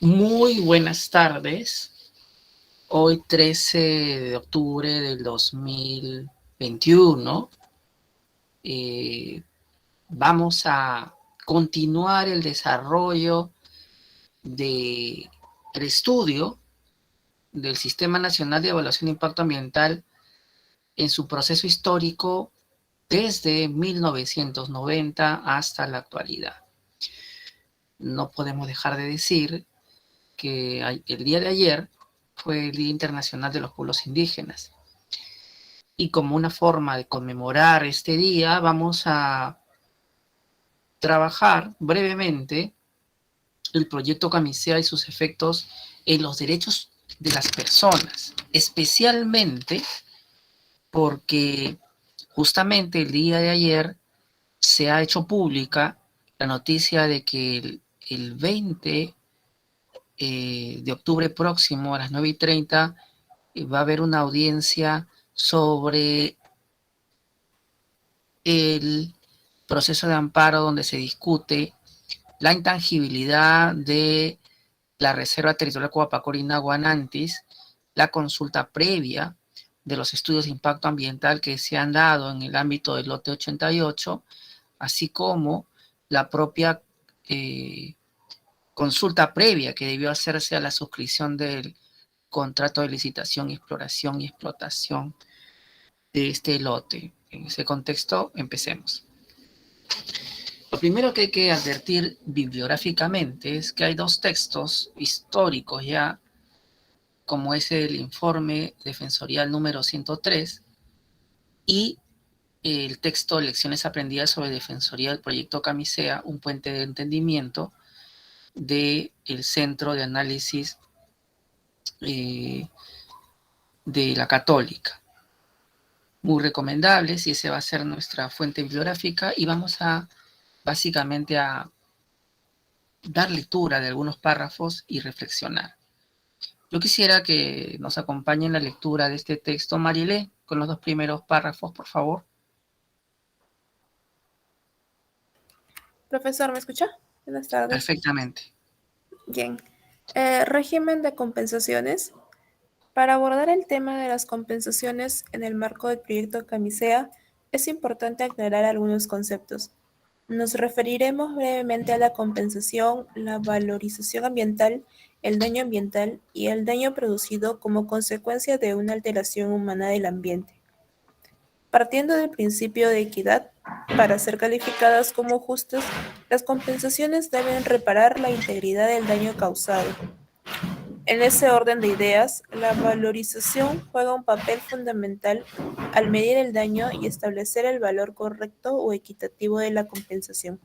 Muy buenas tardes. Hoy 13 de octubre del 2021 eh, vamos a continuar el desarrollo del estudio del Sistema Nacional de Evaluación de Impacto Ambiental en su proceso histórico desde 1990 hasta la actualidad. No podemos dejar de decir que el día de ayer fue el Día Internacional de los Pueblos Indígenas. Y como una forma de conmemorar este día, vamos a trabajar brevemente el proyecto Camisea y sus efectos en los derechos de las personas, especialmente porque justamente el día de ayer se ha hecho pública la noticia de que el 20 de octubre próximo a las 9:30 va a haber una audiencia sobre el proceso de amparo donde se discute la intangibilidad de la Reserva Territorial Coapacorina-Guanantis, la consulta previa de los estudios de impacto ambiental que se han dado en el ámbito del lote 88, así como la propia consulta previa que debió hacerse a la suscripción del contrato de licitación, exploración y explotación de este lote. En ese contexto, empecemos. Lo primero que hay que advertir bibliográficamente es que hay dos textos históricos ya, como es el informe defensorial número 103 y el texto Lecciones aprendidas sobre defensoría del proyecto Camisea, un puente de entendimiento del Centro de Análisis de la Católica. Muy recomendables y esa va a ser nuestra fuente bibliográfica y vamos a básicamente a dar lectura de algunos párrafos y reflexionar. Yo quisiera que nos acompañe en la lectura de este texto, Marilé, con los dos primeros párrafos, por favor. Profesor, ¿me escucha? Buenas tardes. Perfectamente. Bien. Régimen de compensaciones. Para abordar el tema de las compensaciones en el marco del proyecto Camisea, es importante aclarar algunos conceptos. Nos referiremos brevemente a la compensación, la valorización ambiental, el daño ambiental y el daño producido como consecuencia de una alteración humana del ambiente. Partiendo del principio de equidad, para ser calificadas como justas, las compensaciones deben reparar la integridad del daño causado. En ese orden de ideas, la valorización juega un papel fundamental al medir el daño y establecer el valor correcto o equitativo de la compensación.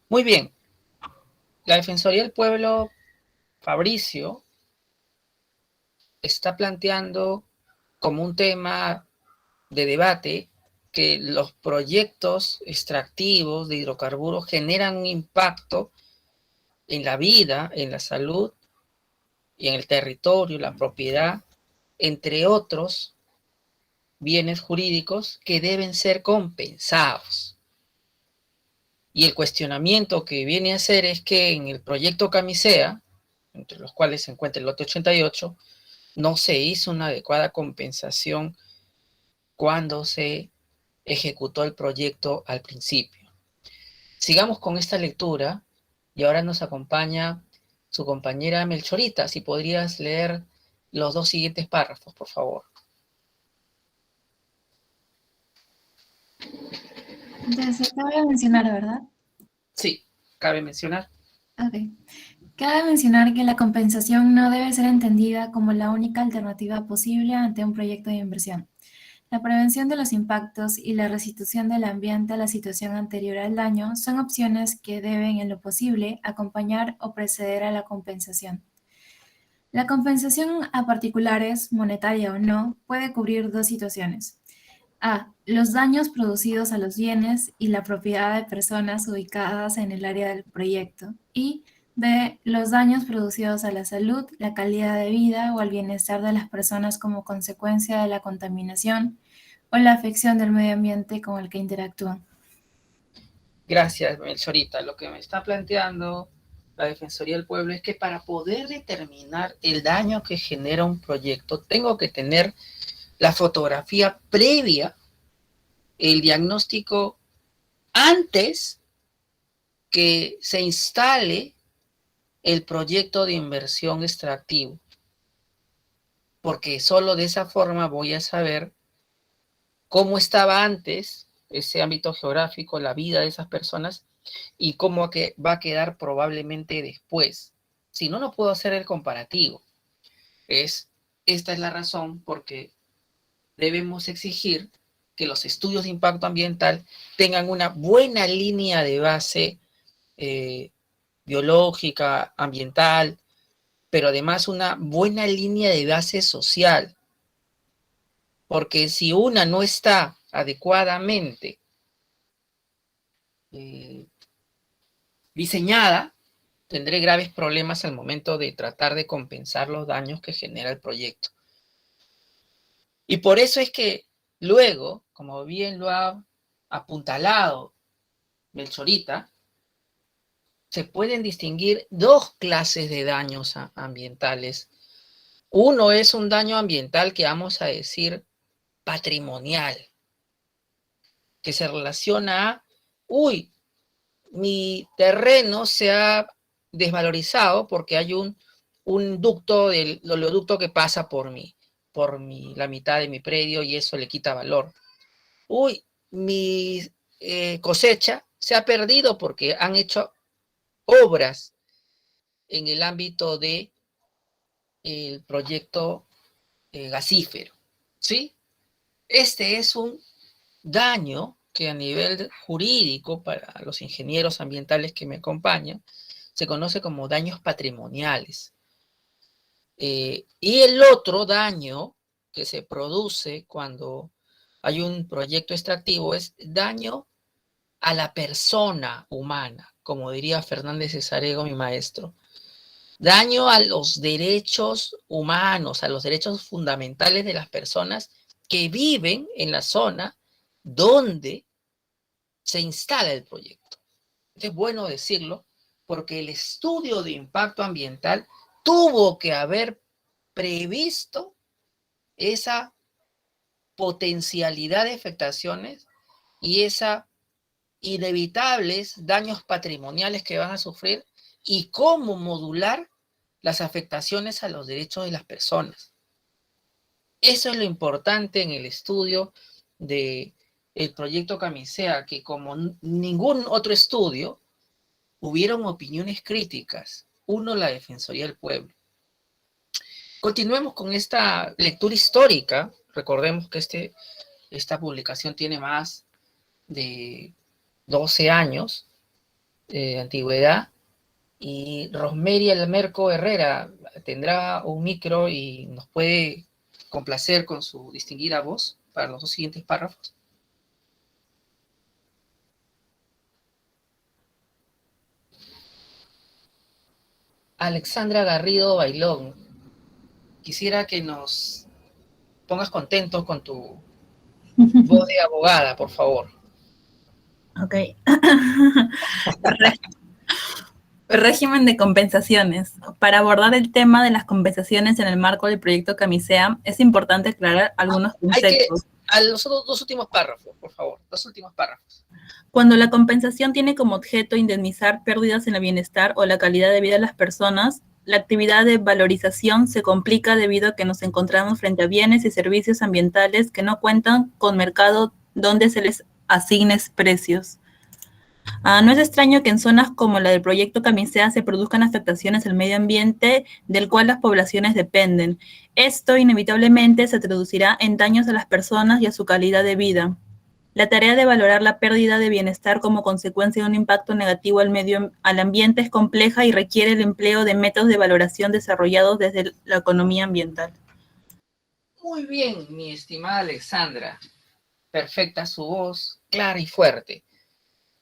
Muy bien. La Defensoría del Pueblo, Fabricio, está planteando como un tema de debate que los proyectos extractivos de hidrocarburos generan un impacto en la vida, en la salud y en el territorio, la propiedad, entre otros bienes jurídicos que deben ser compensados. Y el cuestionamiento que viene a hacer es que en el proyecto Camisea, entre los cuales se encuentra el lote 88, no se hizo una adecuada compensación cuando se ejecutó el proyecto al principio. Sigamos con esta lectura y ahora nos acompaña su compañera Melchorita. Si podrías leer los dos siguientes párrafos, por favor. Entonces, cabe mencionar, ¿verdad? Sí, cabe mencionar. Ok. Cabe mencionar que la compensación no debe ser entendida como la única alternativa posible ante un proyecto de inversión. La prevención de los impactos y la restitución del ambiente a la situación anterior al daño son opciones que deben, en lo posible, acompañar o preceder a la compensación. La compensación a particulares, monetaria o no, puede cubrir dos situaciones. A. Los daños producidos a los bienes y la propiedad de personas ubicadas en el área del proyecto. Y B. Los daños producidos a la salud, la calidad de vida o al bienestar de las personas como consecuencia de la contaminación o la afección del medio ambiente con el que interactúan. Gracias, Melchorita. Lo que me está planteando la Defensoría del Pueblo es que para poder determinar el daño que genera un proyecto, tengo que tener la fotografía previa, el diagnóstico antes que se instale el proyecto de inversión extractivo, porque solo de esa forma voy a saber cómo estaba antes ese ámbito geográfico, la vida de esas personas, y cómo va a quedar probablemente después. Si no, no puedo hacer el comparativo. Esta es la razón porque debemos exigir que los estudios de impacto ambiental tengan una buena línea de base biológica, ambiental, pero además una buena línea de base social. Porque si una no está adecuadamente diseñada, tendré graves problemas al momento de tratar de compensar los daños que genera el proyecto. Y por eso es que luego, como bien lo ha apuntalado Melchorita, se pueden distinguir dos clases de daños ambientales. Uno es un daño ambiental que vamos a decir patrimonial, que se relaciona a, mi terreno se ha desvalorizado porque hay un ducto, del oleoducto que pasa por la mitad de mi predio y eso le quita valor. Mi cosecha se ha perdido porque han hecho obras en el ámbito del proyecto gasífero, ¿sí? Este es un daño que a nivel jurídico, para los ingenieros ambientales que me acompañan, se conoce como daños patrimoniales. Y el otro daño que se produce cuando hay un proyecto extractivo es daño a la persona humana, como diría Fernández Cesarego, mi maestro. Daño a los derechos humanos, a los derechos fundamentales de las personas que viven en la zona donde se instala el proyecto. Es bueno decirlo porque el estudio de impacto ambiental tuvo que haber previsto esa potencialidad de afectaciones y esa inevitables daños patrimoniales que van a sufrir y cómo modular las afectaciones a los derechos de las personas. Eso es lo importante en el estudio del proyecto Camisea, que como ningún otro estudio, hubieron opiniones críticas. Uno, la Defensoría del Pueblo. Continuemos con esta lectura histórica. Recordemos que esta publicación tiene más de 12 años de antigüedad, y Rosemary Almerco Herrera tendrá un micro y nos puede complacer con su distinguida voz para los dos siguientes párrafos. Alexandra Garrido Bailón, quisiera que nos pongas contentos con tu voz de abogada, por favor. Ok. Régimen de compensaciones. Para abordar el tema de las compensaciones en el marco del proyecto Camisea, es importante aclarar algunos conceptos. A los dos últimos párrafos, por favor, dos últimos párrafos. Cuando la compensación tiene como objeto indemnizar pérdidas en el bienestar o la calidad de vida de las personas, la actividad de valorización se complica debido a que nos encontramos frente a bienes y servicios ambientales que no cuentan con mercado donde se les asignen precios. No es extraño que en zonas como la del proyecto Camisea se produzcan afectaciones al medio ambiente del cual las poblaciones dependen. Esto inevitablemente se traducirá en daños a las personas y a su calidad de vida. La tarea de valorar la pérdida de bienestar como consecuencia de un impacto negativo al ambiente es compleja y requiere el empleo de métodos de valoración desarrollados desde la economía ambiental. Muy bien, mi estimada Alexandra. Perfecta su voz, clara y fuerte.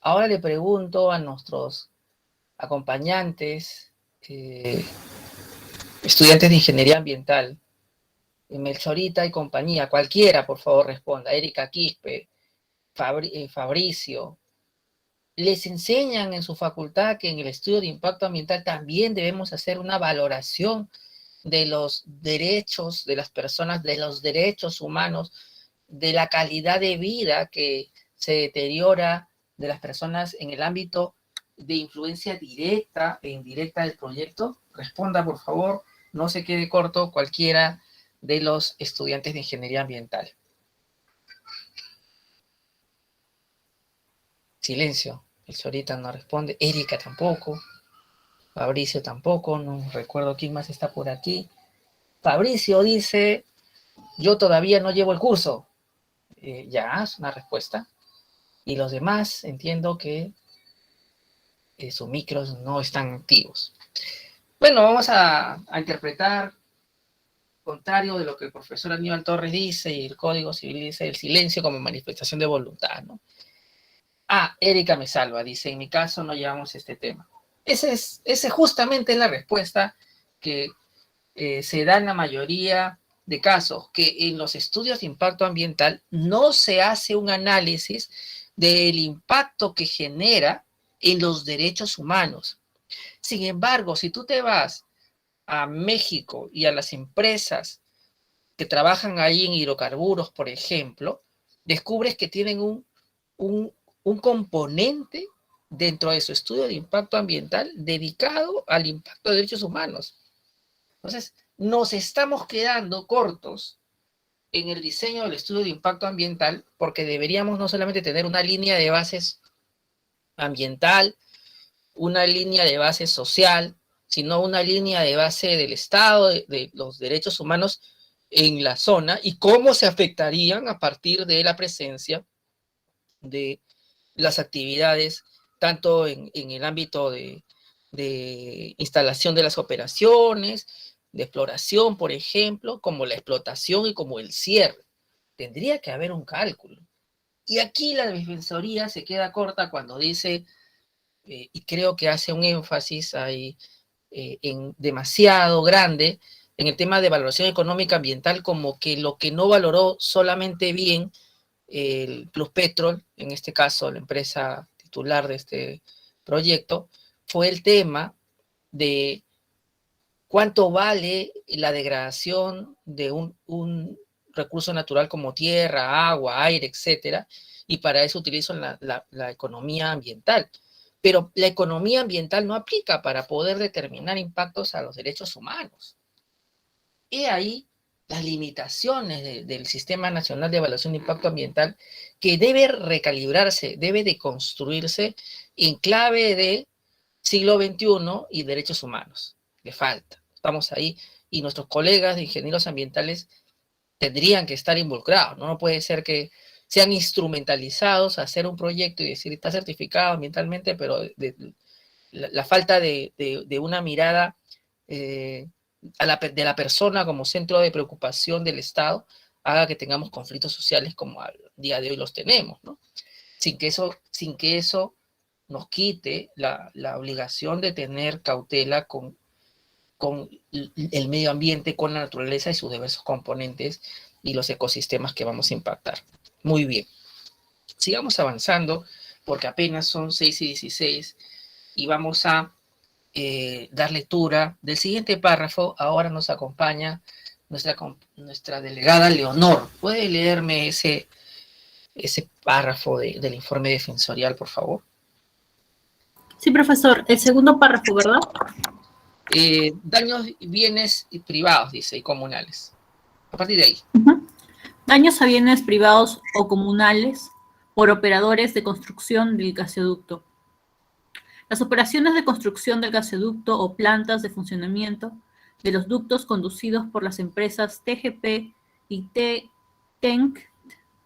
Ahora le pregunto a nuestros acompañantes, estudiantes de Ingeniería Ambiental, Melchorita y compañía, cualquiera, por favor, responda. Erika Quispe, Fabricio, les enseñan en su facultad que en el estudio de impacto ambiental también debemos hacer una valoración de los derechos de las personas, de los derechos humanos, de la calidad de vida que se deteriora de las personas en el ámbito de influencia directa e indirecta del proyecto? Responda, por favor, no se quede corto cualquiera de los estudiantes de ingeniería ambiental. Silencio. El Sorita no responde. Erika tampoco. Fabricio tampoco. No recuerdo quién más está por aquí. Fabricio dice, yo todavía no llevo el curso. Ya, es una respuesta. Y los demás entiendo que sus micros no están activos. Bueno, vamos a interpretar, contrario de lo que el profesor Aníbal Torres dice y el Código Civil dice, el silencio como manifestación de voluntad, ¿no? Erika me salva, dice, en mi caso no llevamos este tema. Esa es justamente la respuesta que se da en la mayoría de casos, que en los estudios de impacto ambiental no se hace un análisis del impacto que genera en los derechos humanos. Sin embargo, si tú te vas a México y a las empresas que trabajan ahí en hidrocarburos, por ejemplo, descubres que tienen un componente dentro de su estudio de impacto ambiental dedicado al impacto de derechos humanos. Entonces, nos estamos quedando cortos en el diseño del estudio de impacto ambiental porque deberíamos no solamente tener una línea de bases ambiental, una línea de base social, sino una línea de base del Estado, de los derechos humanos en la zona y cómo se afectarían a partir de la presencia de las actividades, tanto en el ámbito de instalación de las operaciones, de exploración, por ejemplo, como la explotación y como el cierre. Tendría que haber un cálculo. Y aquí la Defensoría se queda corta cuando dice, y creo que hace un énfasis ahí demasiado grande en el tema de valoración económica ambiental, como que lo que no valoró solamente bien el Pluspetrol, en este caso la empresa titular de este proyecto, fue el tema de cuánto vale la degradación de un recurso natural como tierra, agua, aire, etcétera, y para eso utilizo la economía ambiental. Pero la economía ambiental no aplica para poder determinar impactos a los derechos humanos. Y ahí las limitaciones del Sistema Nacional de Evaluación de Impacto Ambiental, que debe recalibrarse, debe de construirse en clave de siglo XXI y derechos humanos. Le falta. Estamos ahí y nuestros colegas de ingenieros ambientales tendrían que estar involucrados, ¿no? No puede ser que sean instrumentalizados a hacer un proyecto y decir, está certificado ambientalmente, pero la falta de una mirada de la persona como centro de preocupación del Estado haga que tengamos conflictos sociales como al día de hoy los tenemos, ¿no? Sin que eso nos quite la obligación de tener cautela con el medio ambiente, con la naturaleza y sus diversos componentes y los ecosistemas que vamos a impactar. Muy bien. Sigamos avanzando porque apenas son 6:16 y vamos a dar lectura del siguiente párrafo. Ahora nos acompaña nuestra delegada Leonor. ¿Puede leerme ese párrafo del informe defensorial, por favor? Sí, profesor. El segundo párrafo, ¿verdad? Daños y bienes privados, dice, y comunales. A partir de ahí. Daños a bienes privados o comunales por operadores de construcción del gasoducto. Las operaciones de construcción del gasoducto o plantas de funcionamiento de los ductos conducidos por las empresas TGP y TENC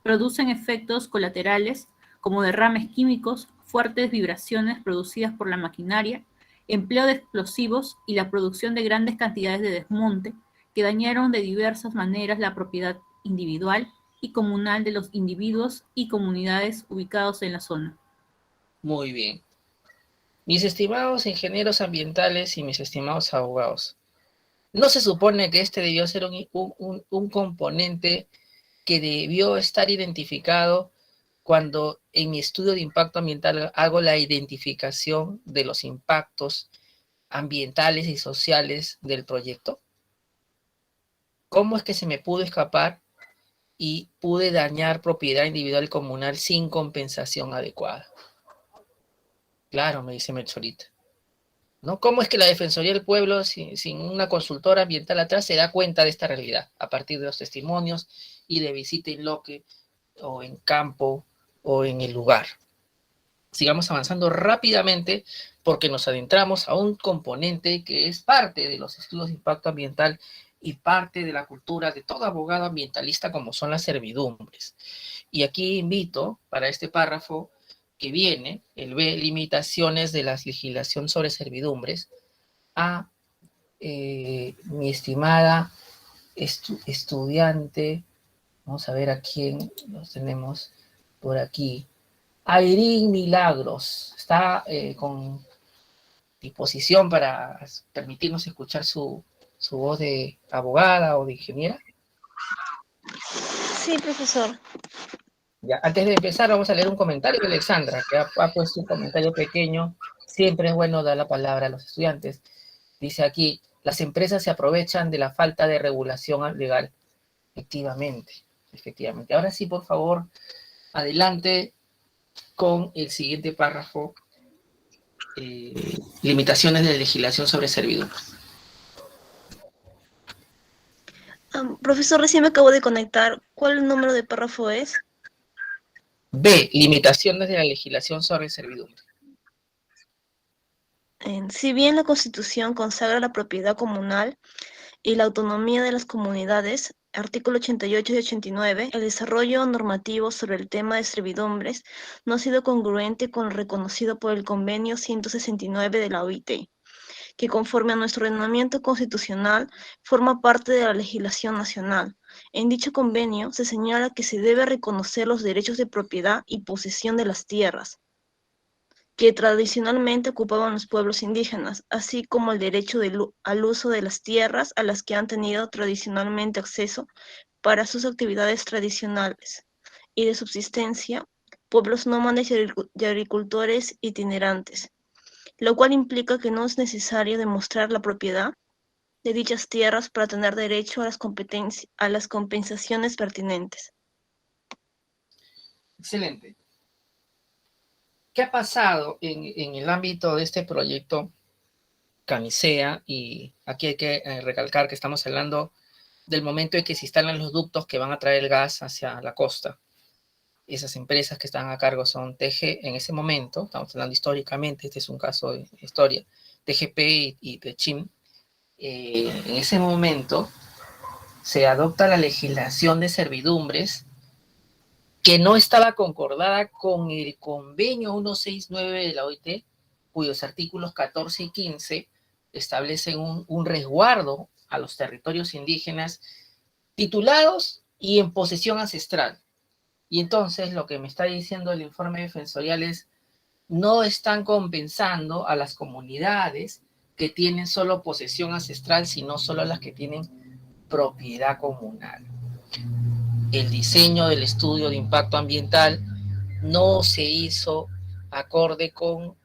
producen efectos colaterales como derrames químicos, fuertes vibraciones producidas por la maquinaria, empleo de explosivos y la producción de grandes cantidades de desmonte que dañaron de diversas maneras la propiedad individual y comunal de los individuos y comunidades ubicados en la zona. Muy bien. Mis estimados ingenieros ambientales y mis estimados abogados, ¿no se supone que este debió ser un componente que debió estar identificado cuando en mi estudio de impacto ambiental hago la identificación de los impactos ambientales y sociales del proyecto? ¿Cómo es que se me pudo escapar y pude dañar propiedad individual y comunal sin compensación adecuada? Claro, me dice Melchorita, ¿no? ¿Cómo es que la Defensoría del Pueblo, sin una consultora ambiental atrás, se da cuenta de esta realidad a partir de los testimonios y de visita en loque o en campo o en el lugar? Sigamos avanzando rápidamente porque nos adentramos a un componente que es parte de los estudios de impacto ambiental y parte de la cultura de todo abogado ambientalista, como son las servidumbres. Y aquí invito para este párrafo que viene, el B, limitaciones de la legislación sobre servidumbres, a mi estimada estudiante, vamos a ver a quién los tenemos por aquí, Airín Milagros, está con disposición para permitirnos escuchar su voz de abogada o de ingeniera. Sí, profesor. Ya, antes de empezar vamos a leer un comentario de Alexandra, que ha puesto un comentario pequeño. Siempre es bueno dar la palabra a los estudiantes. Dice aquí, las empresas se aprovechan de la falta de regulación legal. Efectivamente. Ahora sí, por favor, adelante con el siguiente párrafo. Limitaciones de legislación sobre servidumbres. Profesor, recién me acabo de conectar. ¿Cuál número de párrafo es? B, limitaciones de la legislación sobre servidumbres. Si bien la Constitución consagra la propiedad comunal y la autonomía de las comunidades, artículo 88 y 89, el desarrollo normativo sobre el tema de servidumbres no ha sido congruente con lo reconocido por el Convenio 169 de la OIT, que conforme a nuestro ordenamiento constitucional forma parte de la legislación nacional. En dicho convenio se señala que se debe reconocer los derechos de propiedad y posesión de las tierras que tradicionalmente ocupaban los pueblos indígenas, así como el derecho al uso de las tierras a las que han tenido tradicionalmente acceso para sus actividades tradicionales y de subsistencia, pueblos nómades y agricultores itinerantes, lo cual implica que no es necesario demostrar la propiedad de dichas tierras para tener derecho a las compensaciones pertinentes. Excelente. ¿Qué ha pasado en el ámbito de este proyecto Camisea? Y aquí hay que recalcar que estamos hablando del momento en que se instalan los ductos que van a traer el gas hacia la costa. Esas empresas que están a cargo son TG, en ese momento, estamos hablando históricamente, este es un caso de historia, TGP y Techim. En ese momento se adopta la legislación de servidumbres que no estaba concordada con el convenio 169 de la OIT, cuyos artículos 14 y 15 establecen un resguardo a los territorios indígenas titulados y en posesión ancestral. Y entonces lo que me está diciendo el informe defensorial es, no están compensando a las comunidades que tienen solo posesión ancestral, sino solo a las que tienen propiedad comunal. El diseño del estudio de impacto ambiental no se hizo acorde con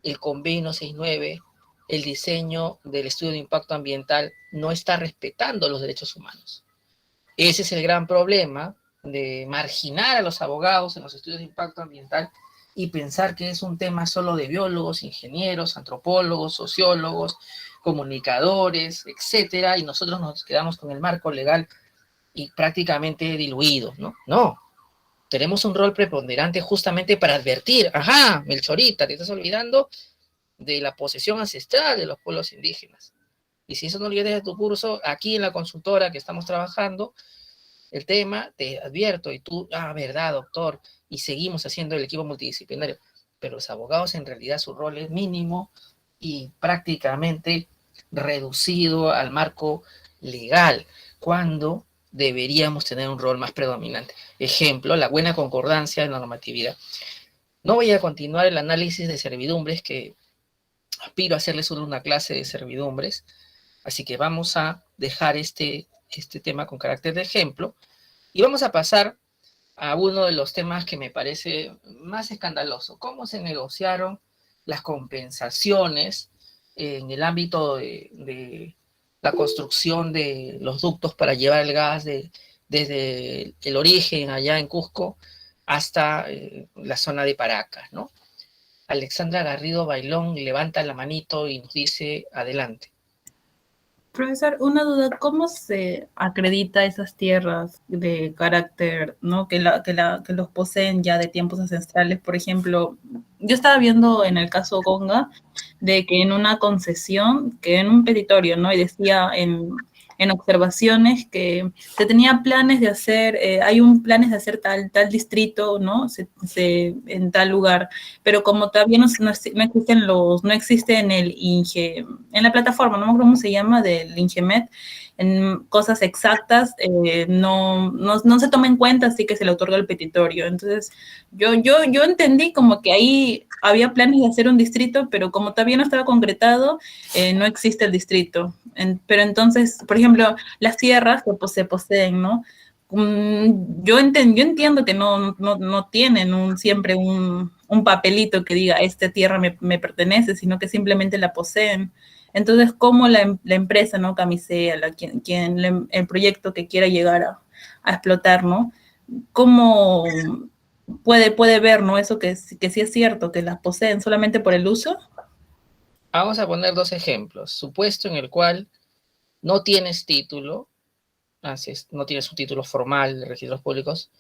el convenio 69, el diseño del estudio de impacto ambiental no está respetando los derechos humanos. Ese es el gran problema de marginar a los abogados en los estudios de impacto ambiental y pensar que es un tema solo de biólogos, ingenieros, antropólogos, sociólogos, comunicadores, etcétera, y nosotros nos quedamos con el marco legal y prácticamente diluidos, ¿no? No, tenemos un rol preponderante justamente para advertir, ajá, Melchorita, te estás olvidando de la posesión ancestral de los pueblos indígenas. Y si eso no lo llegas a tu curso, aquí en la consultora que estamos trabajando, el tema, te advierto, y tú, verdad, doctor, y seguimos haciendo el equipo multidisciplinario, pero los abogados en realidad su rol es mínimo y prácticamente reducido al marco legal, cuando deberíamos tener un rol más predominante. Ejemplo, la buena concordancia de normatividad. No voy a continuar el análisis de servidumbres, que aspiro a hacerles solo una clase de servidumbres, así que vamos a dejar este tema con carácter de ejemplo, y vamos a pasar a uno de los temas que me parece más escandaloso. ¿Cómo se negociaron las compensaciones en el ámbito de la construcción de los ductos para llevar el gas desde el origen allá en Cusco hasta la zona de Paracas, ¿no? Alexandra Garrido Bailón levanta la manito y nos dice, adelante. Profesor, una duda, ¿cómo se acredita esas tierras de carácter, ¿no? Que los poseen ya de tiempos ancestrales? Por ejemplo, yo estaba viendo en el caso Conga de que en una concesión, que en un petitorio, ¿no? Y decía en observaciones que se tenía planes de hacer, planes de hacer tal distrito, ¿no? En tal lugar, pero como todavía no existe en el INGE, en la plataforma, no me acuerdo cómo se llama, del INGEMET, en cosas exactas, no se toma en cuenta, así que se le otorga el petitorio. Entonces, yo entendí como que ahí había planes de hacer un distrito, pero como todavía no estaba concretado, no existe el distrito. Pero entonces, por ejemplo, las tierras que se poseen, ¿no? Yo entiendo que no tienen siempre un papelito que diga, esta tierra me pertenece, sino que simplemente la poseen. Entonces, ¿cómo la empresa, ¿no? Camisea, el proyecto que quiera llegar a explotar, ¿no? ¿Cómo puede ver, ¿no? Eso que sí es cierto, que las poseen solamente por el uso? Vamos a poner dos ejemplos. Supuesto en el cual no tienes título, no tienes un título formal de registros públicos,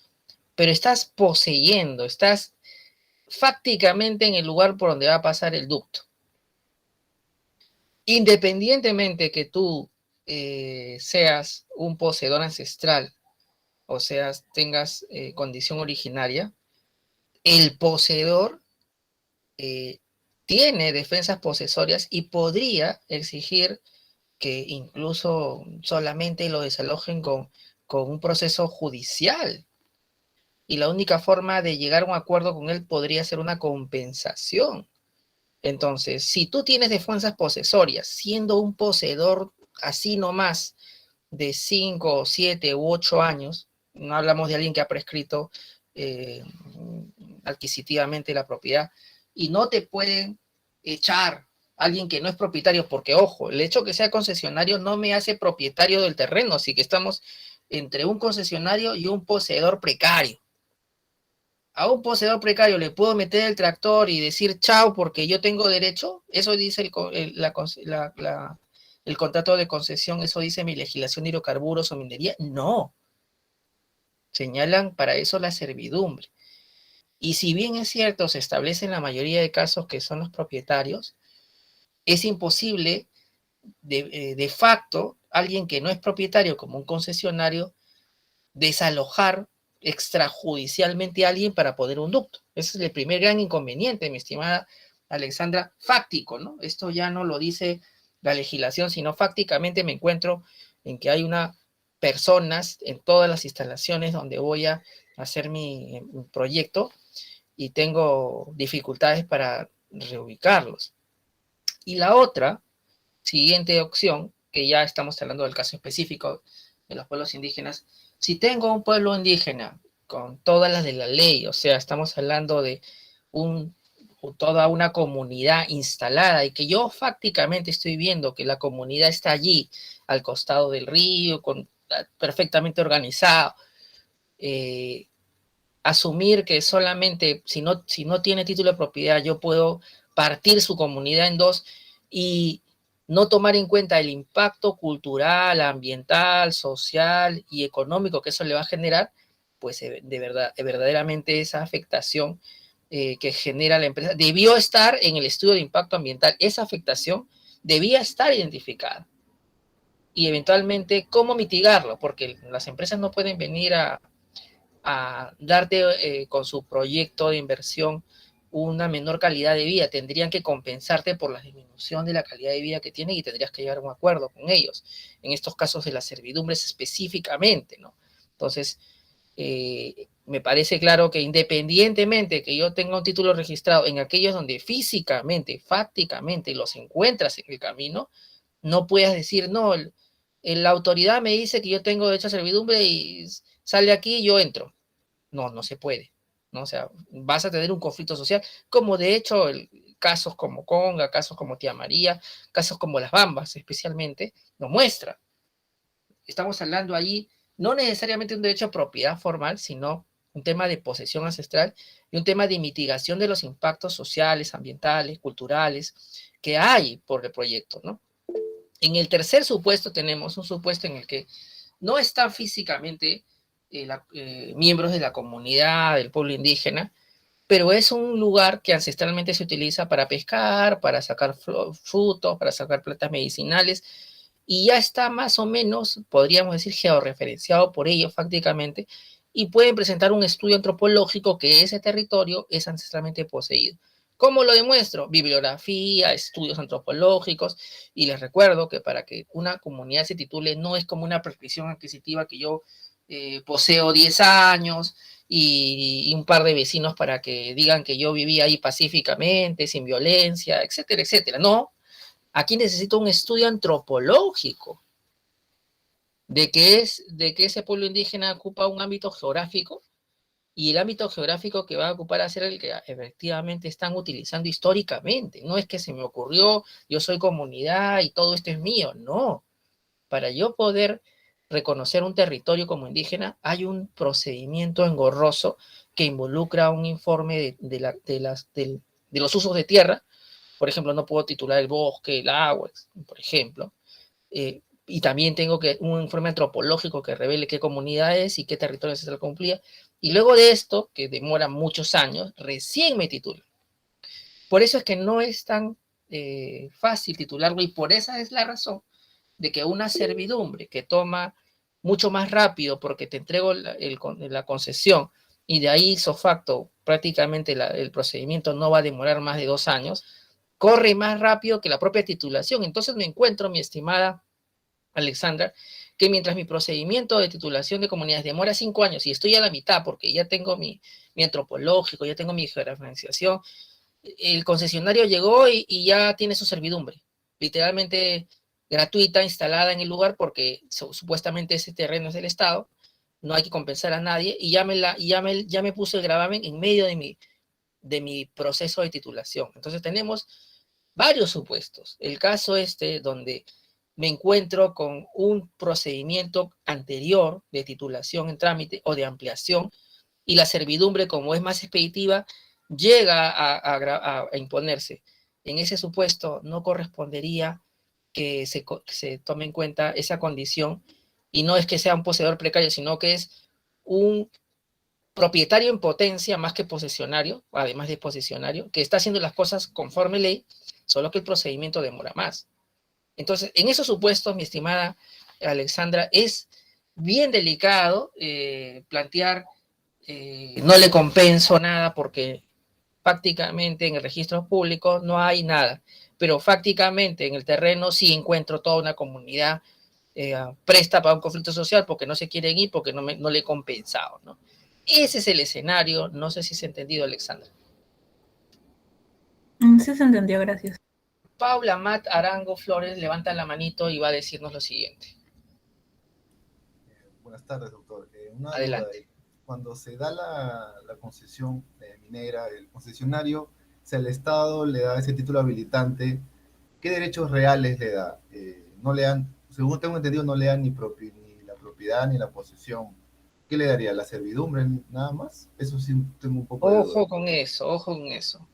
pero estás poseyendo, estás fácticamente en el lugar por donde va a pasar el ducto. Independientemente que tú seas un poseedor ancestral, o seas, tengas condición originaria, el poseedor tiene defensas posesorias y podría exigir que incluso solamente lo desalojen con un proceso judicial. Y la única forma de llegar a un acuerdo con él podría ser una compensación. Entonces, si tú tienes defensas posesorias, siendo un poseedor así nomás de 5, 7 u 8 años, no hablamos de alguien que ha prescrito adquisitivamente la propiedad, y no te pueden echar a alguien que no es propietario, porque ojo, el hecho que sea concesionario no me hace propietario del terreno, así que estamos entre un concesionario y un poseedor precario. A un poseedor precario le puedo meter el tractor y decir chao porque yo tengo derecho. Eso dice el contrato de concesión, eso dice mi legislación de hidrocarburos o minería. No. Señalan para eso la servidumbre. Y si bien es cierto, se establece en la mayoría de casos que son los propietarios, es imposible de facto alguien que no es propietario como un concesionario desalojar extrajudicialmente a alguien para poner un ducto. Ese es el primer gran inconveniente, mi estimada Alexandra, fáctico, ¿no? Esto ya no lo dice la legislación, sino fácticamente me encuentro en que hay personas en todas las instalaciones donde voy a hacer mi proyecto y tengo dificultades para reubicarlos. Y la otra, siguiente opción, que ya estamos hablando del caso específico de los pueblos indígenas, si tengo un pueblo indígena con todas las de la ley, o sea, estamos hablando de toda una comunidad instalada y que yo fácticamente estoy viendo que la comunidad está allí, al costado del río, perfectamente organizado, asumir que solamente si no tiene título de propiedad yo puedo partir su comunidad en dos y no tomar en cuenta el impacto cultural, ambiental, social y económico que eso le va a generar, pues verdaderamente esa afectación que genera la empresa debió estar en el estudio de impacto ambiental. Esa afectación debía estar identificada. Y eventualmente, ¿cómo mitigarlo? Porque las empresas no pueden venir a darte con su proyecto de inversión una menor calidad de vida, tendrían que compensarte por la disminución de la calidad de vida que tienen y tendrías que llegar a un acuerdo con ellos, en estos casos de las servidumbres específicamente, ¿no? Entonces, me parece claro que independientemente que yo tenga un título registrado en aquellos donde físicamente, fácticamente los encuentras en el camino, no puedas decir, no, la autoridad me dice que yo tengo derecho a servidumbre y sale aquí y yo entro. No se puede, ¿no? O sea, vas a tener un conflicto social, como de hecho casos como Conga, casos como Tía María, casos como Las Bambas especialmente, lo muestra. Estamos hablando ahí no necesariamente de un derecho a propiedad formal, sino un tema de posesión ancestral y un tema de mitigación de los impactos sociales, ambientales, culturales que hay por el proyecto, ¿no? En el tercer supuesto tenemos un supuesto en el que no están físicamente miembros de la comunidad, del pueblo indígena, pero es un lugar que ancestralmente se utiliza para pescar, para sacar frutos, para sacar plantas medicinales, y ya está más o menos, podríamos decir, georreferenciado por ello prácticamente, y pueden presentar un estudio antropológico que ese territorio es ancestralmente poseído. ¿Cómo lo demuestro? Bibliografía, estudios antropológicos, y les recuerdo que para que una comunidad se titule no es como una prescripción adquisitiva que yo poseo 10 años y un par de vecinos para que digan que yo vivía ahí pacíficamente, sin violencia, etcétera, etcétera. No, aquí necesito un estudio antropológico de que ese pueblo indígena ocupa un ámbito geográfico y el ámbito geográfico que va a ocupar a ser el que efectivamente están utilizando históricamente. No es que se me ocurrió, yo soy comunidad y todo esto es mío, no. Para yo poder reconocer un territorio como indígena, hay un procedimiento engorroso que involucra un informe de los usos de tierra. Por ejemplo, no puedo titular el bosque, el agua, por ejemplo. Y también tengo un informe antropológico que revele qué comunidad es y qué territorio ancestral cumplía. Y luego de esto, que demora muchos años, recién me titulo. Por eso es que no es tan fácil titularlo y por esa es la razón de que una servidumbre que toma mucho más rápido porque te entrego la concesión y de ahí ipso facto prácticamente el procedimiento no va a demorar más de 2 años, corre más rápido que la propia titulación. Entonces me encuentro, mi estimada Alexandra, que mientras mi procedimiento de titulación de comunidades demora 5 años y estoy a la mitad porque ya tengo mi antropológico, ya tengo mi georreferenciación, el concesionario llegó y ya tiene su servidumbre, literalmente gratuita, instalada en el lugar porque supuestamente ese terreno es del Estado, no hay que compensar a nadie y ya me puse el gravamen en medio de mi proceso de titulación. Entonces tenemos varios supuestos. El caso donde me encuentro con un procedimiento anterior de titulación en trámite o de ampliación y la servidumbre, como es más expeditiva, llega a imponerse. En ese supuesto no correspondería que se tome en cuenta esa condición y no es que sea un poseedor precario, sino que es un propietario en potencia más que posesionario, además de posesionario, que está haciendo las cosas conforme ley, solo que el procedimiento demora más. Entonces, en esos supuestos, mi estimada Alexandra, es bien delicado plantear no le compenso nada porque prácticamente en el registro público no hay nada, pero prácticamente en el terreno sí encuentro toda una comunidad presta para un conflicto social porque no se quieren ir, porque no le he compensado, ¿no? Ese es el escenario, no sé si se ha entendido, Alexandra. Sí se entendió, gracias. Paula Matt Arango Flores levanta la manito y va a decirnos lo siguiente. Buenas tardes, doctor. Adelante. Duda. Cuando se da la concesión minera, el concesionario, si al Estado le da ese título habilitante, ¿qué derechos reales le da? No le dan, según tengo entendido, no le dan ni la propiedad ni la posesión. ¿Qué le daría? ¿La servidumbre nada más? Eso sí tengo un poco de duda. Ojo con eso.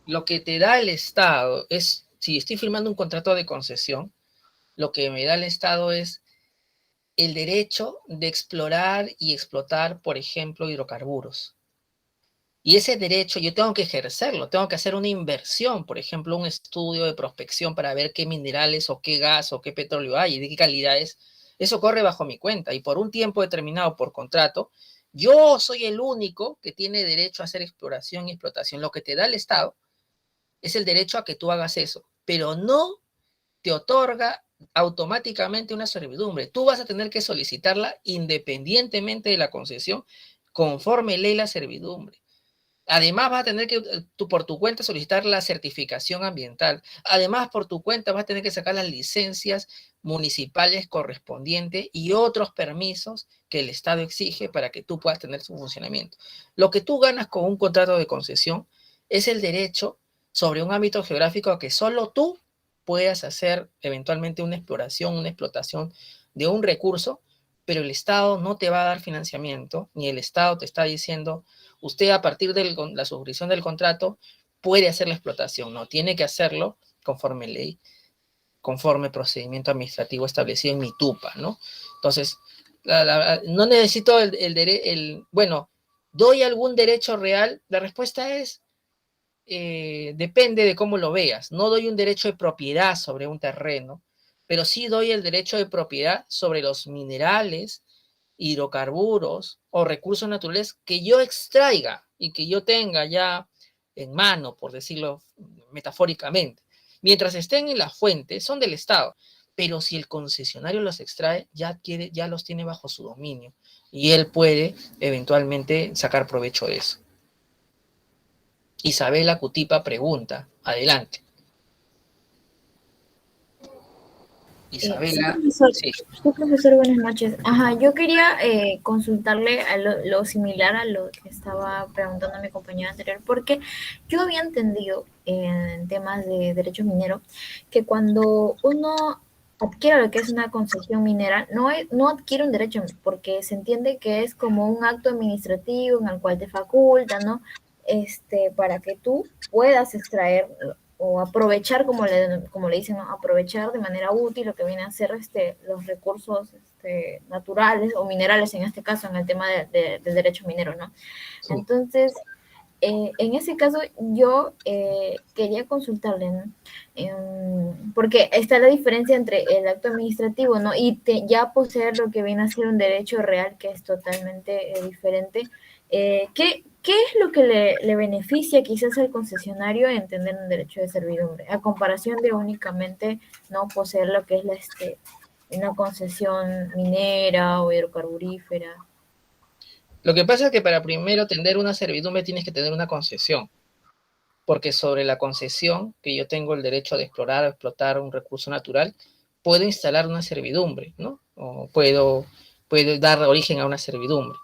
Lo que te da el Estado es, si estoy firmando un contrato de concesión, lo que me da el Estado es el derecho de explorar y explotar, por ejemplo, hidrocarburos. Y ese derecho yo tengo que ejercerlo, tengo que hacer una inversión, por ejemplo, un estudio de prospección para ver qué minerales o qué gas o qué petróleo hay y de qué calidad es. Eso corre bajo mi cuenta y por un tiempo determinado por contrato, yo soy el único que tiene derecho a hacer exploración y explotación. Lo que te da el Estado es el derecho a que tú hagas eso, pero no te otorga automáticamente una servidumbre. Tú vas a tener que solicitarla independientemente de la concesión, conforme ley la servidumbre. Además, vas a tener que, por tu cuenta, solicitar la certificación ambiental. Además, por tu cuenta, vas a tener que sacar las licencias municipales correspondientes y otros permisos que el Estado exige para que tú puedas tener su funcionamiento. Lo que tú ganas con un contrato de concesión es el derecho sobre un ámbito geográfico que solo tú puedas hacer eventualmente una exploración, una explotación de un recurso, pero el Estado no te va a dar financiamiento, ni el Estado te está diciendo, usted a partir de la suscripción del contrato puede hacer la explotación, no, tiene que hacerlo conforme ley, conforme procedimiento administrativo establecido en mi TUPA, ¿no? Entonces, no necesito bueno, ¿doy algún derecho real? La respuesta es, depende de cómo lo veas. No doy un derecho de propiedad sobre un terreno, pero sí doy el derecho de propiedad sobre los minerales, hidrocarburos o recursos naturales que yo extraiga y que yo tenga ya en mano, por decirlo metafóricamente. Mientras estén en la fuente, son del Estado, pero si el concesionario los extrae, ya los tiene bajo su dominio y él puede eventualmente sacar provecho de eso. Isabela Cutipa pregunta, adelante. Isabela, sí. Sí, profesor, buenas noches. Ajá, yo quería consultarle a lo similar a lo que estaba preguntando mi compañero anterior, porque yo había entendido en temas de derecho minero que cuando uno adquiere lo que es una concesión minera, no adquiere un derecho, porque se entiende que es como un acto administrativo en el cual te faculta, ¿no? Para que tú puedas extraer o aprovechar, como le dicen, ¿no? Aprovechar de manera útil lo que viene a ser los recursos naturales o minerales, en este caso, en el tema del derecho minero, ¿no? Sí. Entonces, en ese caso, yo quería consultarle, ¿no? Porque está la diferencia entre el acto administrativo, ¿no? Y ya poseer lo que viene a ser un derecho real, que es totalmente diferente. ¿Qué es lo que le beneficia quizás al concesionario en tener un derecho de servidumbre, a comparación de únicamente no poseer lo que es una concesión minera o hidrocarburífera? Lo que pasa es que para primero tener una servidumbre tienes que tener una concesión, porque sobre la concesión, que yo tengo el derecho de explorar o explotar un recurso natural, puedo instalar una servidumbre, ¿no? O puedo dar origen a una servidumbre.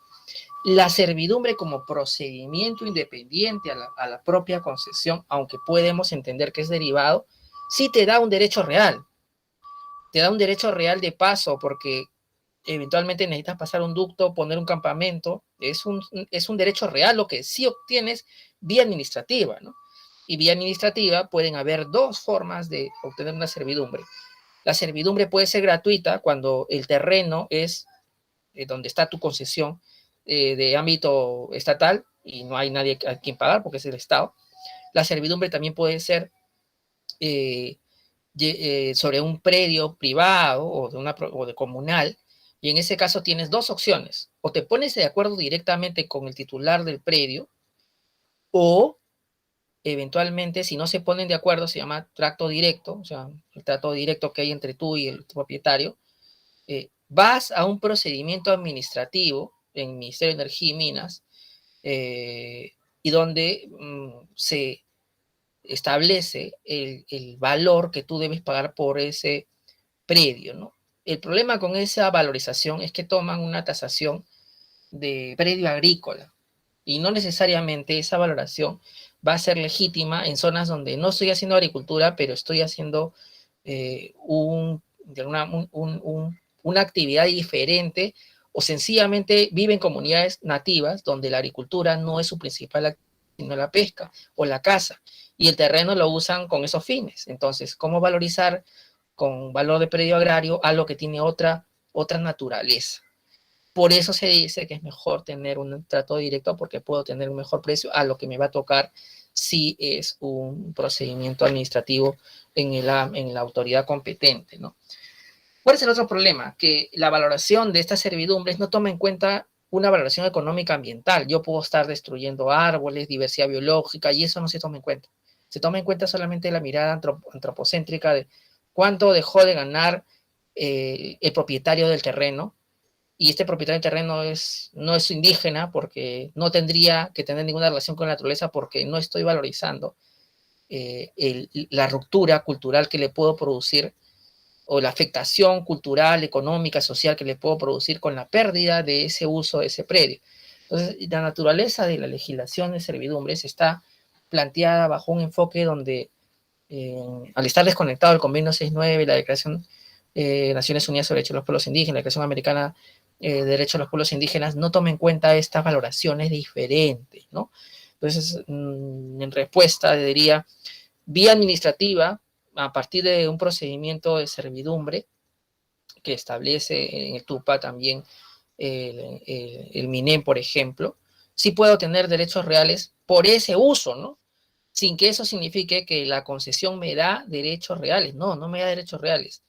La servidumbre como procedimiento independiente a la propia concesión, aunque podemos entender que es derivado, sí te da un derecho real. Te da un derecho real de paso porque eventualmente necesitas pasar un ducto, poner un campamento. Es un derecho real lo que sí obtienes vía administrativa, ¿no? Y vía administrativa pueden haber dos formas de obtener una servidumbre. La servidumbre puede ser gratuita cuando el terreno es donde está tu concesión, de ámbito estatal y no hay nadie a quien pagar porque es el Estado. La servidumbre también puede ser sobre un predio privado o de comunal, y en ese caso tienes dos opciones: o te pones de acuerdo directamente con el titular del predio, o eventualmente, si no se ponen de acuerdo, se llama trato directo, o sea, el trato directo que hay entre tú y el propietario. Vas a un procedimiento administrativo en el Ministerio de Energía y Minas, y donde se establece el valor que tú debes pagar por ese predio, ¿no? El problema con esa valorización es que toman una tasación de predio agrícola y no necesariamente esa valoración va a ser legítima en zonas donde no estoy haciendo agricultura, pero estoy haciendo una actividad diferente, o sencillamente vive en comunidades nativas donde la agricultura no es su principal actividad, sino la pesca o la caza, y el terreno lo usan con esos fines. Entonces, ¿cómo valorizar con valor de predio agrario algo que tiene otra naturaleza? Por eso se dice que es mejor tener un trato directo, porque puedo tener un mejor precio a lo que me va a tocar si es un procedimiento administrativo en la autoridad competente, ¿no? ¿Cuál es el otro problema? Que la valoración de estas servidumbres no toma en cuenta una valoración económica ambiental. Yo puedo estar destruyendo árboles, diversidad biológica, y eso no se toma en cuenta. Se toma en cuenta solamente la mirada antropocéntrica de cuánto dejó de ganar el propietario del terreno, y este propietario del terreno no es indígena, porque no tendría que tener ninguna relación con la naturaleza, porque no estoy valorizando la ruptura cultural que le puedo producir o la afectación cultural, económica, social que le puedo producir con la pérdida de ese uso de ese predio. Entonces, la naturaleza de la legislación de servidumbres está planteada bajo un enfoque donde, al estar desconectado del Convenio 6.9, la Declaración de Naciones Unidas sobre Derechos de los Pueblos Indígenas, la Declaración Americana de Derechos de los Pueblos Indígenas, no toma en cuenta estas valoraciones diferentes, ¿no? Entonces, en respuesta, diría, vía administrativa, a partir de un procedimiento de servidumbre que establece en el TUPA también el MINEM, por ejemplo, sí puedo tener derechos reales por ese uso, ¿no? Sin que eso signifique que la concesión me da derechos reales. No, no me da derechos reales.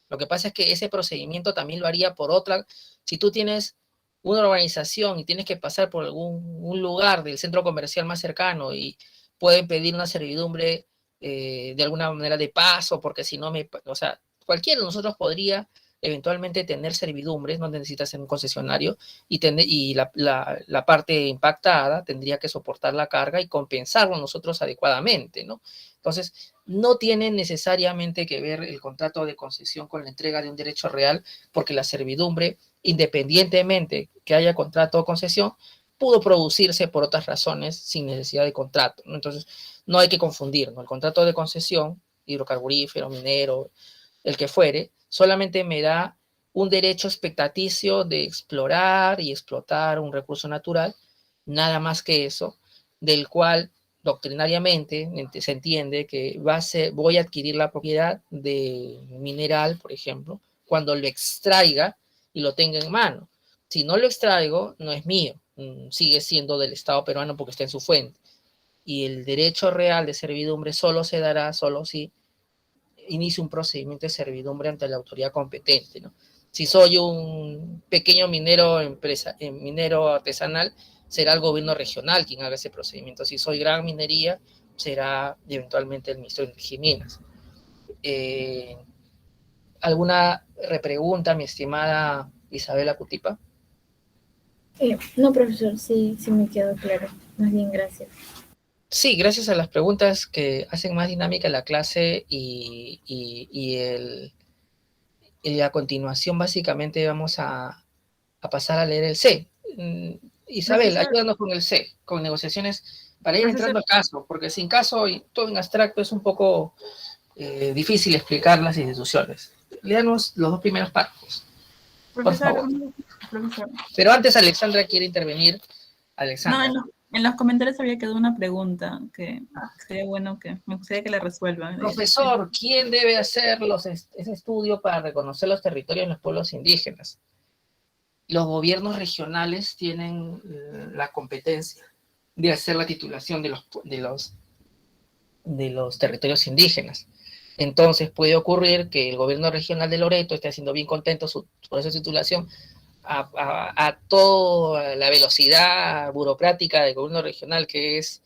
Lo que pasa es que ese procedimiento también lo haría por otra. Si tú tienes una urbanización y tienes que pasar por un lugar del centro comercial más cercano y pueden pedir una servidumbre de alguna manera de paso, porque si no o sea, cualquiera de nosotros podría eventualmente tener servidumbres, no necesitas ser un concesionario, y la parte impactada tendría que soportar la carga y compensarlo nosotros adecuadamente, ¿no? Entonces, no tiene necesariamente que ver el contrato de concesión con la entrega de un derecho real, porque la servidumbre, independientemente que haya contrato o concesión, pudo producirse por otras razones sin necesidad de contrato, ¿no? Entonces, no hay que confundir, ¿no? El contrato de concesión, hidrocarburífero, minero, el que fuere, solamente me da un derecho expectaticio de explorar y explotar un recurso natural, nada más que eso, del cual doctrinariamente se entiende que voy a adquirir la propiedad de mineral, por ejemplo, cuando lo extraiga y lo tenga en mano. Si no lo extraigo, no es mío, sigue siendo del Estado peruano porque está en su fuente. Y el derecho real de servidumbre solo se dará, solo si inicie un procedimiento de servidumbre ante la autoridad competente, ¿no? Si soy un pequeño minero artesanal, será el gobierno regional quien haga ese procedimiento. Si soy gran minería, será eventualmente el Ministerio de Energía y Minas. ¿Alguna repregunta, mi estimada Isabela Cutipa? No, profesor, sí, sí me quedó claro. Más bien, gracias. Sí, gracias a las preguntas que hacen más dinámica la clase y a continuación básicamente vamos a pasar a leer el C. Isabel, Profesor. ayúdanos con el C, con negociaciones, para ir Profesor. entrando al caso, porque sin caso y todo en abstracto es un poco difícil explicar las instituciones. Leanos los dos primeros párrafos, por favor. Profesor. Pero antes Alexandra quiere intervenir. Alexandra. No, en los comentarios había quedado una pregunta que sería bueno que me gustaría que la resuelvan. Profesor, ¿quién debe hacer ese estudio para reconocer los territorios de los pueblos indígenas? Los gobiernos regionales tienen la competencia de hacer la titulación de los territorios indígenas. Entonces puede ocurrir que el gobierno regional de Loreto esté haciendo bien contento su proceso de titulación a toda la velocidad burocrática del gobierno regional, que es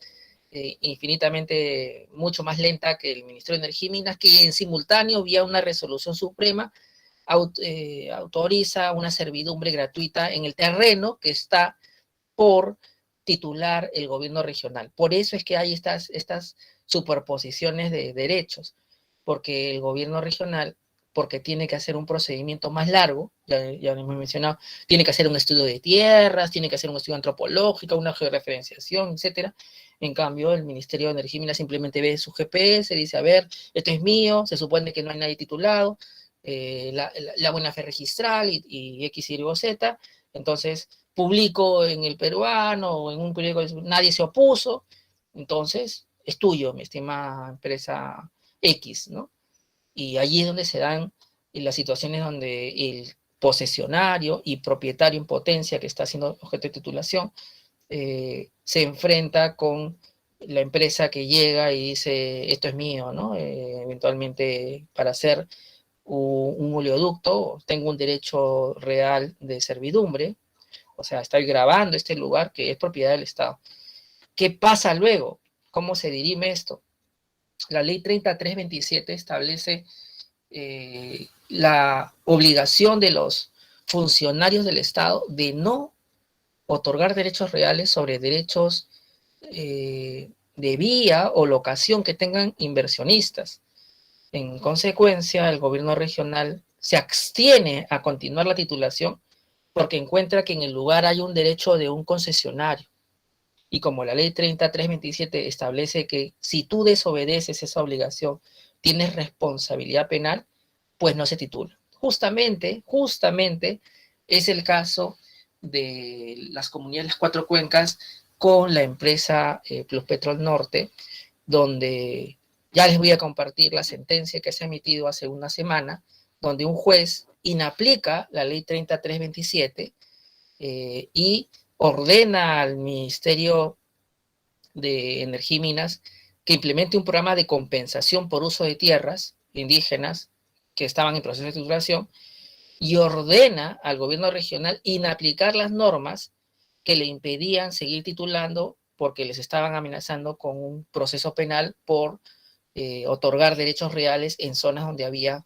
infinitamente mucho más lenta que el Ministerio de Energía y Minas, que en simultáneo, vía una resolución suprema, autoriza una servidumbre gratuita en el terreno que está por titular el gobierno regional. Por eso es que hay estas superposiciones de derechos, porque el gobierno regional, porque tiene que hacer un procedimiento más largo, ya lo hemos mencionado, tiene que hacer un estudio de tierras, tiene que hacer un estudio antropológico, una georreferenciación, etcétera. En cambio, el Ministerio de Energía y Minas simplemente ve su GPS, dice, a ver, esto es mío, se supone que no hay nadie titulado, la buena fe registral y X, Y, Z, entonces publico en el peruano o en un periódico, nadie se opuso, entonces es tuyo, mi estimada empresa X, ¿no? Y allí es donde se dan las situaciones donde el posesionario y propietario en potencia que está haciendo objeto de titulación se enfrenta con la empresa que llega y dice, esto es mío, ¿no? Eventualmente para hacer un oleoducto tengo un derecho real de servidumbre, o sea, estoy grabando este lugar que es propiedad del Estado. ¿Qué pasa luego? ¿Cómo se dirime esto? La ley 3327 establece la obligación de los funcionarios del Estado de no otorgar derechos reales sobre derechos de vía o locación que tengan inversionistas. En consecuencia, el gobierno regional se abstiene a continuar la titulación porque encuentra que en el lugar hay un derecho de un concesionario. Y como la ley 3327 establece que si tú desobedeces esa obligación, tienes responsabilidad penal, pues no se titula. Justamente es el caso de las comunidades de las Cuatro Cuencas con la empresa Pluspetrol Norte, donde ya les voy a compartir la sentencia que se ha emitido hace una semana, donde un juez inaplica la ley 3327 y ordena al Ministerio de Energía y Minas que implemente un programa de compensación por uso de tierras indígenas que estaban en proceso de titulación y ordena al gobierno regional inaplicar las normas que le impedían seguir titulando porque les estaban amenazando con un proceso penal por otorgar derechos reales en zonas donde había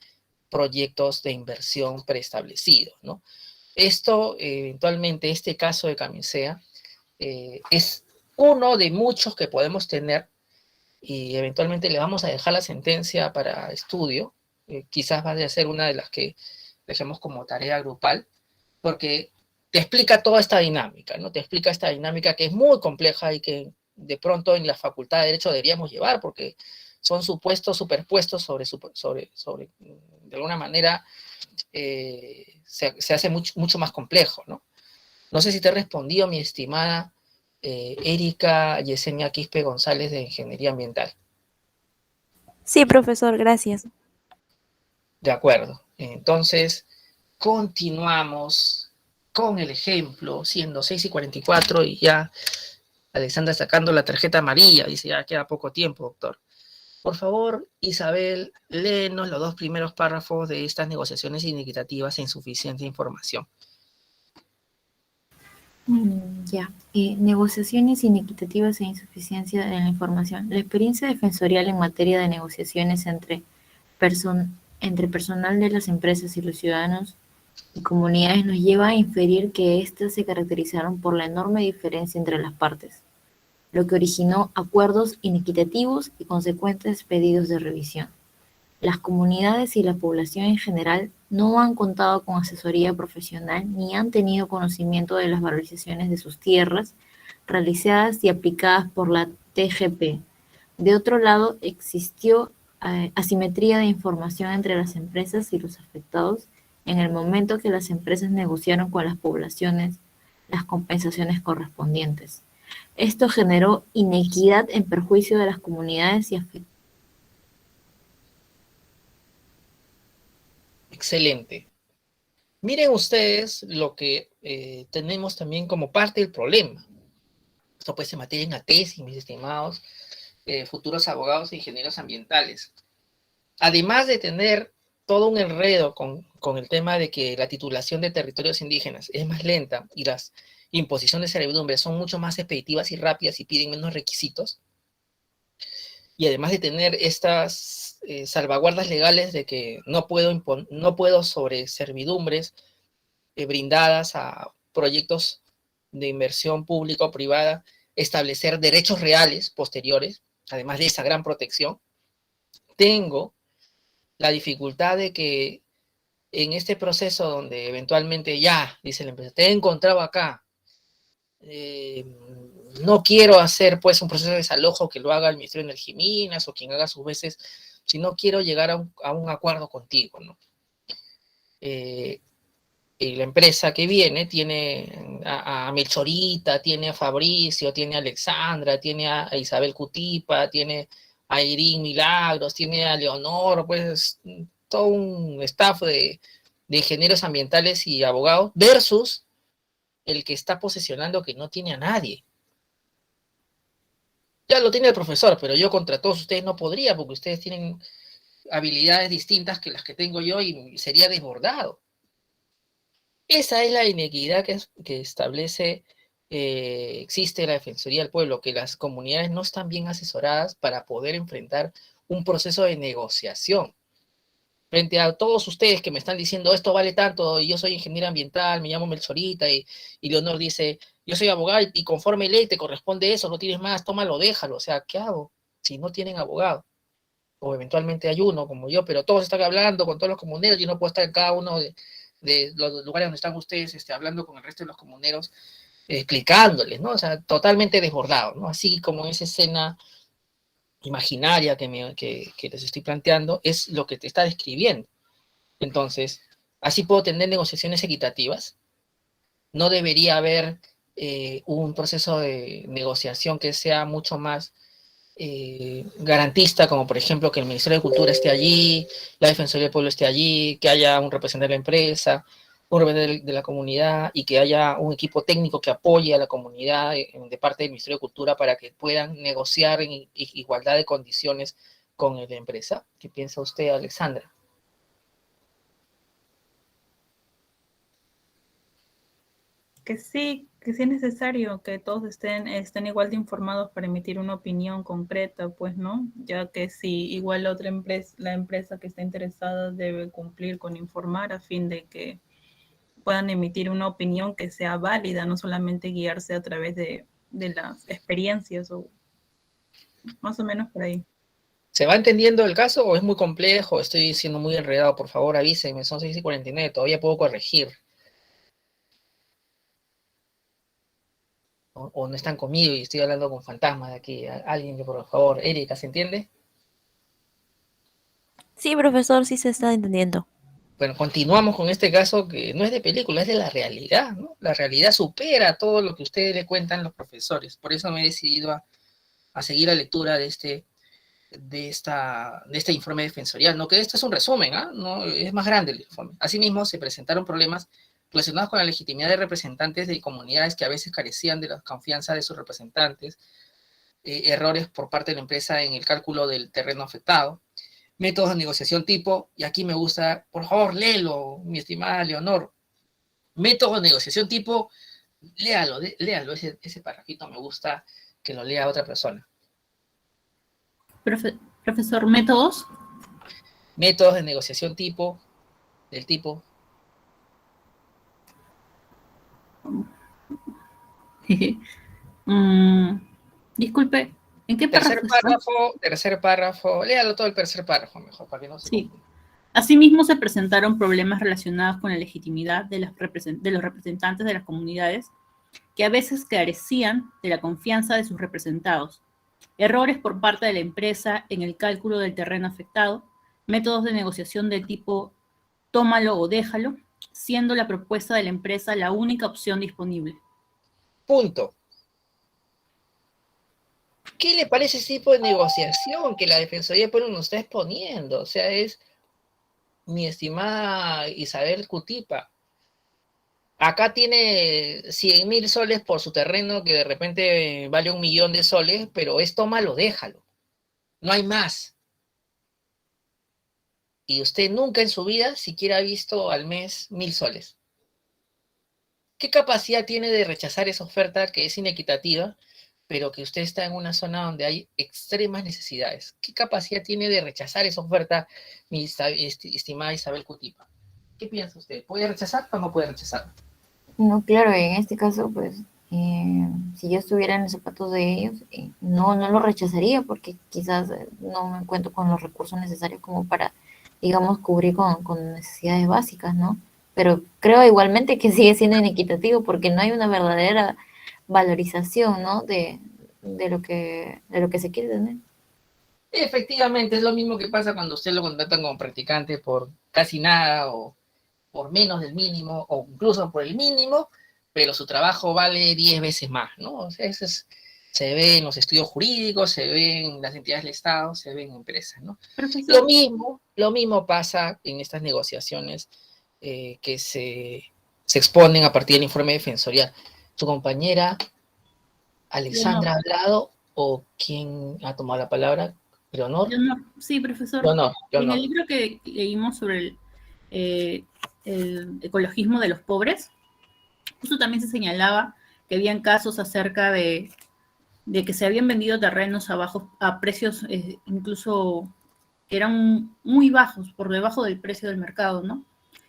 proyectos de inversión preestablecidos, ¿no? Esto, eventualmente, este caso de Camisea es uno de muchos que podemos tener y eventualmente le vamos a dejar la sentencia para estudio. Quizás vaya a ser una de las que dejemos como tarea grupal, porque te explica toda esta dinámica, ¿no? Te explica esta dinámica que es muy compleja y que de pronto en la Facultad de Derecho deberíamos llevar, porque son supuestos superpuestos sobre de alguna manera, se hace mucho más complejo, ¿no? No sé si te he respondido, mi estimada Erika Yesenia Quispe González de Ingeniería Ambiental. Sí, profesor, gracias. De acuerdo. Entonces, continuamos con el ejemplo, siendo 6:44 y ya Alexandra sacando la tarjeta amarilla. Dice, ya queda poco tiempo, doctor. Por favor, Isabel, léenos los dos primeros párrafos de estas negociaciones inequitativas e insuficiente información. Negociaciones inequitativas e insuficiencia en la información. La experiencia defensorial en materia de negociaciones entre personal de las empresas y los ciudadanos y comunidades nos lleva a inferir que éstas se caracterizaron por la enorme diferencia entre las partes, lo que originó acuerdos inequitativos y consecuentes pedidos de revisión. Las comunidades y la población en general no han contado con asesoría profesional ni han tenido conocimiento de las valorizaciones de sus tierras realizadas y aplicadas por la TGP. De otro lado, existió asimetría de información entre las empresas y los afectados en el momento que las empresas negociaron con las poblaciones las compensaciones correspondientes. Esto generó inequidad en perjuicio de las comunidades y afectados. Excelente. Miren ustedes lo que tenemos también como parte del problema. Esto puede ser materia en la tesis, mis estimados futuros abogados e ingenieros ambientales. Además de tener todo un enredo con el tema de que la titulación de territorios indígenas es más lenta y las imposiciones de servidumbre son mucho más expeditivas y rápidas y piden menos requisitos, y además de tener estas salvaguardas legales de que no puedo sobre servidumbres brindadas a proyectos de inversión pública o privada, establecer derechos reales posteriores, además de esa gran protección, tengo la dificultad de que en este proceso donde eventualmente ya, dice la empresa, te he encontrado acá, no quiero hacer pues un proceso de desalojo que lo haga el Ministerio de Energía y Minas o quien haga sus veces, sino quiero llegar a un acuerdo contigo, ¿no? Y la empresa que viene tiene a Melchorita, tiene a Fabricio, tiene a Alexandra, tiene a Isabel Cutipa, tiene a Irín Milagros, tiene a Leonor, pues todo un staff de ingenieros ambientales y abogados, versus el que está posesionando que no tiene a nadie. Ya lo tiene el profesor, pero yo contra todos ustedes no podría, porque ustedes tienen habilidades distintas que las que tengo yo y sería desbordado. Esa es la inequidad que establece, existe la Defensoría del Pueblo, que las comunidades no están bien asesoradas para poder enfrentar un proceso de negociación. Frente a todos ustedes que me están diciendo esto vale tanto, y yo soy ingeniero ambiental, me llamo Melchorita, y Leonor dice, yo soy abogado y conforme ley te corresponde eso, no tienes más, tómalo, déjalo. O sea, ¿qué hago si no tienen abogado? o eventualmente hay uno como yo, pero todos están hablando con todos los comuneros, yo no puedo estar en cada uno de los lugares donde están ustedes hablando con el resto de los comuneros, explicándoles, ¿no? O sea, totalmente desbordado, ¿no? Así como esa escena imaginaria que les estoy planteando, es lo que te está describiendo. Entonces, así puedo tener negociaciones equitativas. No debería haber un proceso de negociación que sea mucho más garantista, como por ejemplo que el Ministerio de Cultura esté allí, la Defensoría del Pueblo esté allí, que haya un representante de la empresa, un representante de la comunidad y que haya un equipo técnico que apoye a la comunidad de parte del Ministerio de Cultura para que puedan negociar en igualdad de condiciones con la empresa. ¿Qué piensa usted, Alexandra? Que sí es necesario que todos estén igual de informados para emitir una opinión concreta, pues, ¿no? Ya que si igual la empresa que está interesada debe cumplir con informar a fin de que puedan emitir una opinión que sea válida, no solamente guiarse a través de las experiencias o más o menos por ahí. ¿Se va entendiendo el caso o es muy complejo? Estoy siendo muy enredado, por favor avísenme, son 6:49, todavía puedo corregir. O no están conmigo y estoy hablando con fantasmas de aquí. Alguien que por favor, Erika, ¿se entiende? Sí, profesor, sí se está entendiendo. Bueno, continuamos con este caso que no es de película, es de la realidad, ¿no? La realidad supera todo lo que ustedes le cuentan los profesores. Por eso me he decidido a seguir la lectura de este informe defensorial, ¿no? Que esto es un resumen, ¿ah? No, es más grande el informe. Asimismo, se presentaron problemas relacionados con la legitimidad de representantes de comunidades que a veces carecían de la confianza de sus representantes, errores por parte de la empresa en el cálculo del terreno afectado, métodos de negociación tipo, y aquí me gusta, por favor, léelo, mi estimada Leonor, métodos de negociación tipo, léalo, ese parrafito me gusta que lo lea otra persona. Profesor, métodos. Métodos de negociación tipo, del tipo. Disculpe, ¿en qué párrafo está? Tercer párrafo, léalo todo el tercer párrafo mejor, para que no se Sí. Asimismo, se presentaron problemas relacionados con la legitimidad de los representantes de las comunidades que a veces carecían de la confianza de sus representados, errores por parte de la empresa en el cálculo del terreno afectado, métodos de negociación del tipo tómalo o déjalo, siendo la propuesta de la empresa la única opción disponible. Punto. ¿Qué le parece ese tipo de negociación que la Defensoría del Pueblo nos está exponiendo? O sea, es mi estimada Isabel Cutipa. Acá tiene 100.000 soles por su terreno que de repente vale 1.000.000 de soles, pero es tómalo, déjalo. No hay más. Y usted nunca en su vida siquiera ha visto al mes 1.000 soles. ¿Qué capacidad tiene de rechazar esa oferta que es inequitativa, pero que usted está en una zona donde hay extremas necesidades? ¿Qué capacidad tiene de rechazar esa oferta, mi estimada Isabel Cutipa? ¿Qué piensa usted? ¿Puede rechazar o no puede rechazar? No, claro, en este caso, pues, si yo estuviera en los zapatos de ellos, no lo rechazaría porque quizás no me encuentro con los recursos necesarios como para, digamos, cubrir con necesidades básicas, ¿no? Pero creo igualmente que sigue siendo inequitativo porque no hay una verdadera valorización, ¿no? de lo que se quiere tener. Efectivamente, es lo mismo que pasa cuando usted lo contratan como practicante por casi nada o por menos del mínimo o incluso por el mínimo, pero su trabajo vale 10 veces más, ¿no? O sea, se ve en los estudios jurídicos, se ve en las entidades del Estado, se ve en empresas, ¿no? Profesor. Lo mismo pasa en estas negociaciones que se exponen a partir del informe defensorial. ¿Su compañera Alexandra ha hablado o quién ha tomado la palabra? ¿Leonor? Sí, profesor. Leonor. En el libro que leímos sobre el ecologismo de los pobres, eso también se señalaba que habían casos acerca de que se habían vendido terrenos a precios incluso que eran muy bajos, por debajo del precio del mercado, ¿no?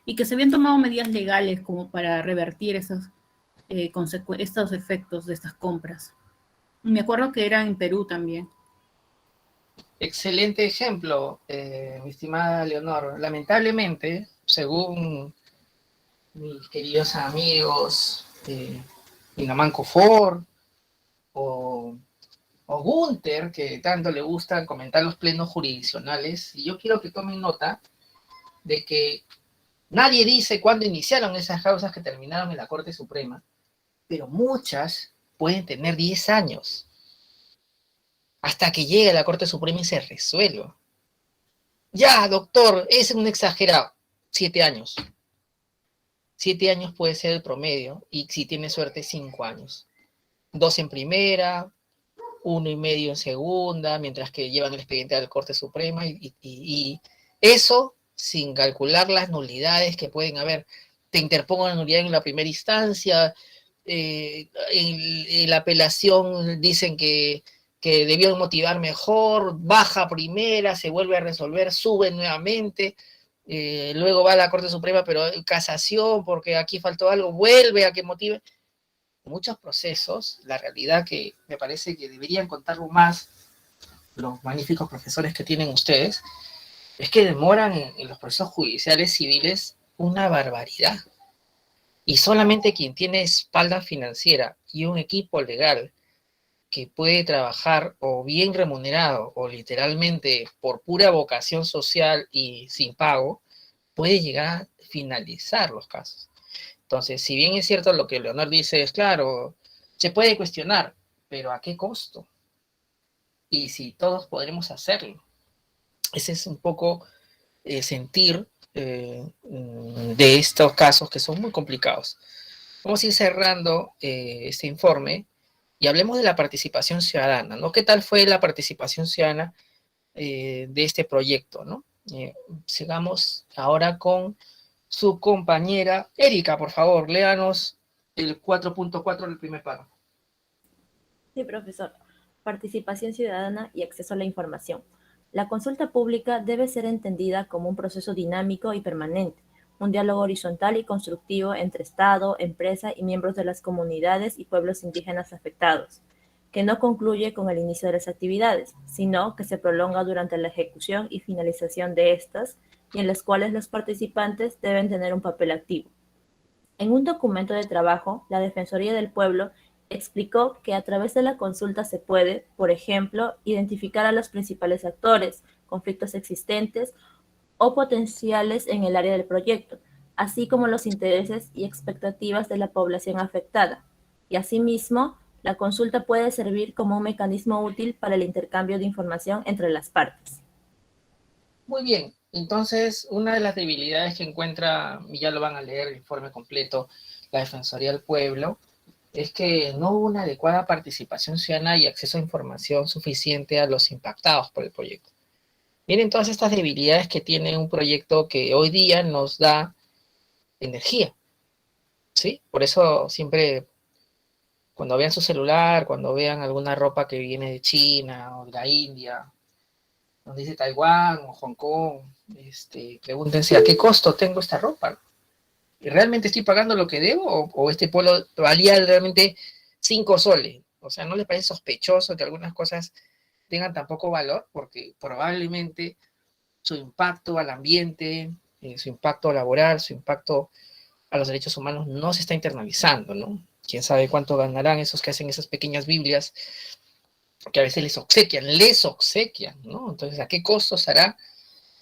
Y que se habían tomado medidas legales como para revertir estos efectos de estas compras. Me acuerdo que era en Perú también. Excelente ejemplo, mi estimada Leonor. Lamentablemente, según mis queridos amigos Inamanco Ford o, o Gunther, que tanto le gustan comentar los plenos jurisdiccionales, y yo quiero que tomen nota de que nadie dice cuándo iniciaron esas causas que terminaron en la Corte Suprema, pero muchas pueden tener 10 años, hasta que llegue a la Corte Suprema y se resuelva. Ya, doctor, es un exagerado. 7 años. 7 años puede ser el promedio, y si tiene suerte, 5 años. 2 en primera, 1,5 en segunda, mientras que llevan el expediente a la Corte Suprema, y eso sin calcular las nulidades que pueden haber. Te interpongo una nulidad en la primera instancia, en la apelación dicen que debieron motivar mejor, baja primera, se vuelve a resolver, sube nuevamente, luego va a la Corte Suprema, pero casación, porque aquí faltó algo, vuelve a que motive. Muchos procesos, la realidad que me parece que deberían contarlo más los magníficos profesores que tienen ustedes, es que demoran en los procesos judiciales civiles una barbaridad. Y solamente quien tiene espalda financiera y un equipo legal que puede trabajar o bien remunerado o literalmente por pura vocación social y sin pago, puede llegar a finalizar los casos. Entonces, si bien es cierto lo que Leonor dice, es claro, se puede cuestionar, pero ¿a qué costo? Y si todos podremos hacerlo. Ese es un poco el sentir de estos casos que son muy complicados. Vamos a ir cerrando este informe y hablemos de la participación ciudadana, ¿no? ¿Qué tal fue la participación ciudadana de este proyecto, ¿no? Sigamos ahora con su compañera Erika, por favor, léanos el 4.4 del primer párrafo. Sí, profesor. Participación ciudadana y acceso a la información. La consulta pública debe ser entendida como un proceso dinámico y permanente, un diálogo horizontal y constructivo entre Estado, empresa y miembros de las comunidades y pueblos indígenas afectados, que no concluye con el inicio de las actividades, sino que se prolonga durante la ejecución y finalización de estas, y en las cuales los participantes deben tener un papel activo. En un documento de trabajo, la Defensoría del Pueblo explicó que a través de la consulta se puede, por ejemplo, identificar a los principales actores, conflictos existentes o potenciales en el área del proyecto, así como los intereses y expectativas de la población afectada. Y asimismo, la consulta puede servir como un mecanismo útil para el intercambio de información entre las partes. Muy bien, entonces una de las debilidades que encuentra, y ya lo van a leer el informe completo, la Defensoría del Pueblo, es que no hubo una adecuada participación ciudadana y acceso a información suficiente a los impactados por el proyecto. Miren todas estas debilidades que tiene un proyecto que hoy día nos da energía, ¿sí? Por eso siempre, cuando vean su celular, cuando vean alguna ropa que viene de China o de la India, donde dice Taiwán o Hong Kong, pregúntense a qué costo tengo esta ropa. ¿Y realmente estoy pagando lo que debo o este polo valía realmente 5 soles? O sea, ¿no les parece sospechoso que algunas cosas tengan tan poco valor? Porque probablemente su impacto al ambiente, su impacto laboral, su impacto a los derechos humanos no se está internalizando, ¿no? Quién sabe cuánto ganarán esos que hacen esas pequeñas Biblias que a veces les obsequian, ¿no? Entonces, ¿a qué costos hará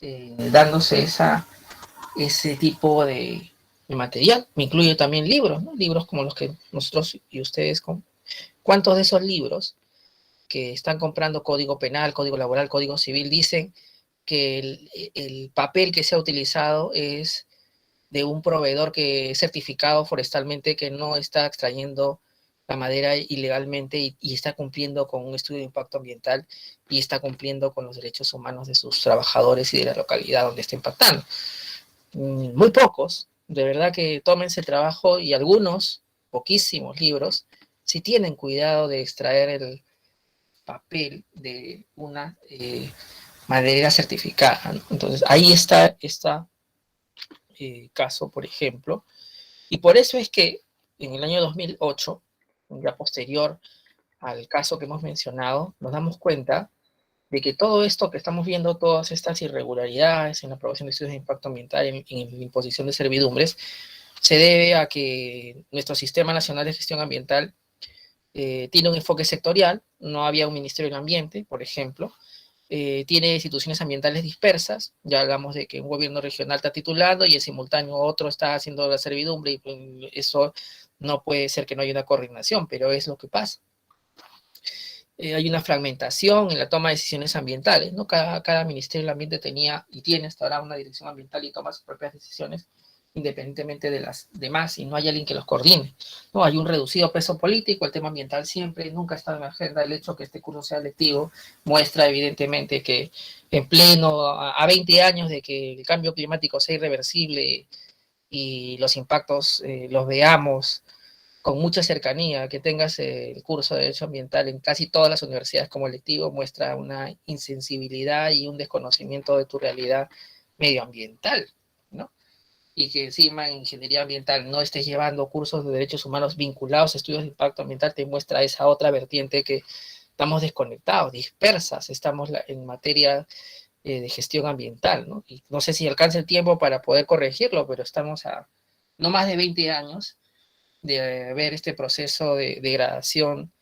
dándose ese tipo de material? Me incluye también libros, ¿no? Libros como los que nosotros y ustedes, ¿cuántos de esos libros que están comprando Código Penal, Código Laboral, Código Civil, dicen que el papel que se ha utilizado es de un proveedor que es certificado forestalmente, que no está extrayendo la madera ilegalmente y está cumpliendo con un estudio de impacto ambiental y está cumpliendo con los derechos humanos de sus trabajadores y de la localidad donde está impactando? Muy pocos, de verdad que tómense el trabajo, y algunos, poquísimos libros, si tienen cuidado de extraer el papel de una madera certificada, ¿no? Entonces ahí está caso, por ejemplo, y por eso es que en el año 2008, ya posterior al caso que hemos mencionado, nos damos cuenta de que todo esto que estamos viendo, todas estas irregularidades en la aprobación de estudios de impacto ambiental, en la imposición de servidumbres, se debe a que nuestro Sistema Nacional de Gestión Ambiental tiene un enfoque sectorial, no había un Ministerio del Ambiente, por ejemplo, tiene instituciones ambientales dispersas, ya hablamos de que un gobierno regional está titulando y en simultáneo otro está haciendo la servidumbre, y eso no puede ser que no haya una coordinación, pero es lo que pasa. Hay una fragmentación en la toma de decisiones ambientales, ¿no? Cada Ministerio del Ambiente tenía y tiene hasta ahora una dirección ambiental y toma sus propias decisiones independientemente de las demás, y no hay alguien que los coordine, ¿no? Hay un reducido peso político, el tema ambiental siempre, nunca está en la agenda. El hecho que este curso sea lectivo muestra evidentemente que en pleno, a 20 años de que el cambio climático sea irreversible y los impactos los veamos con mucha cercanía, que tengas el curso de Derecho Ambiental en casi todas las universidades como lectivo, muestra una insensibilidad y un desconocimiento de tu realidad medioambiental, ¿no? Y que encima en ingeniería ambiental no estés llevando cursos de derechos humanos vinculados a estudios de impacto ambiental, te muestra esa otra vertiente que estamos desconectados, dispersas, estamos en materia de gestión ambiental, ¿no? Y no sé si alcanza el tiempo para poder corregirlo, pero estamos a no más de 20 años de ver este proceso de degradación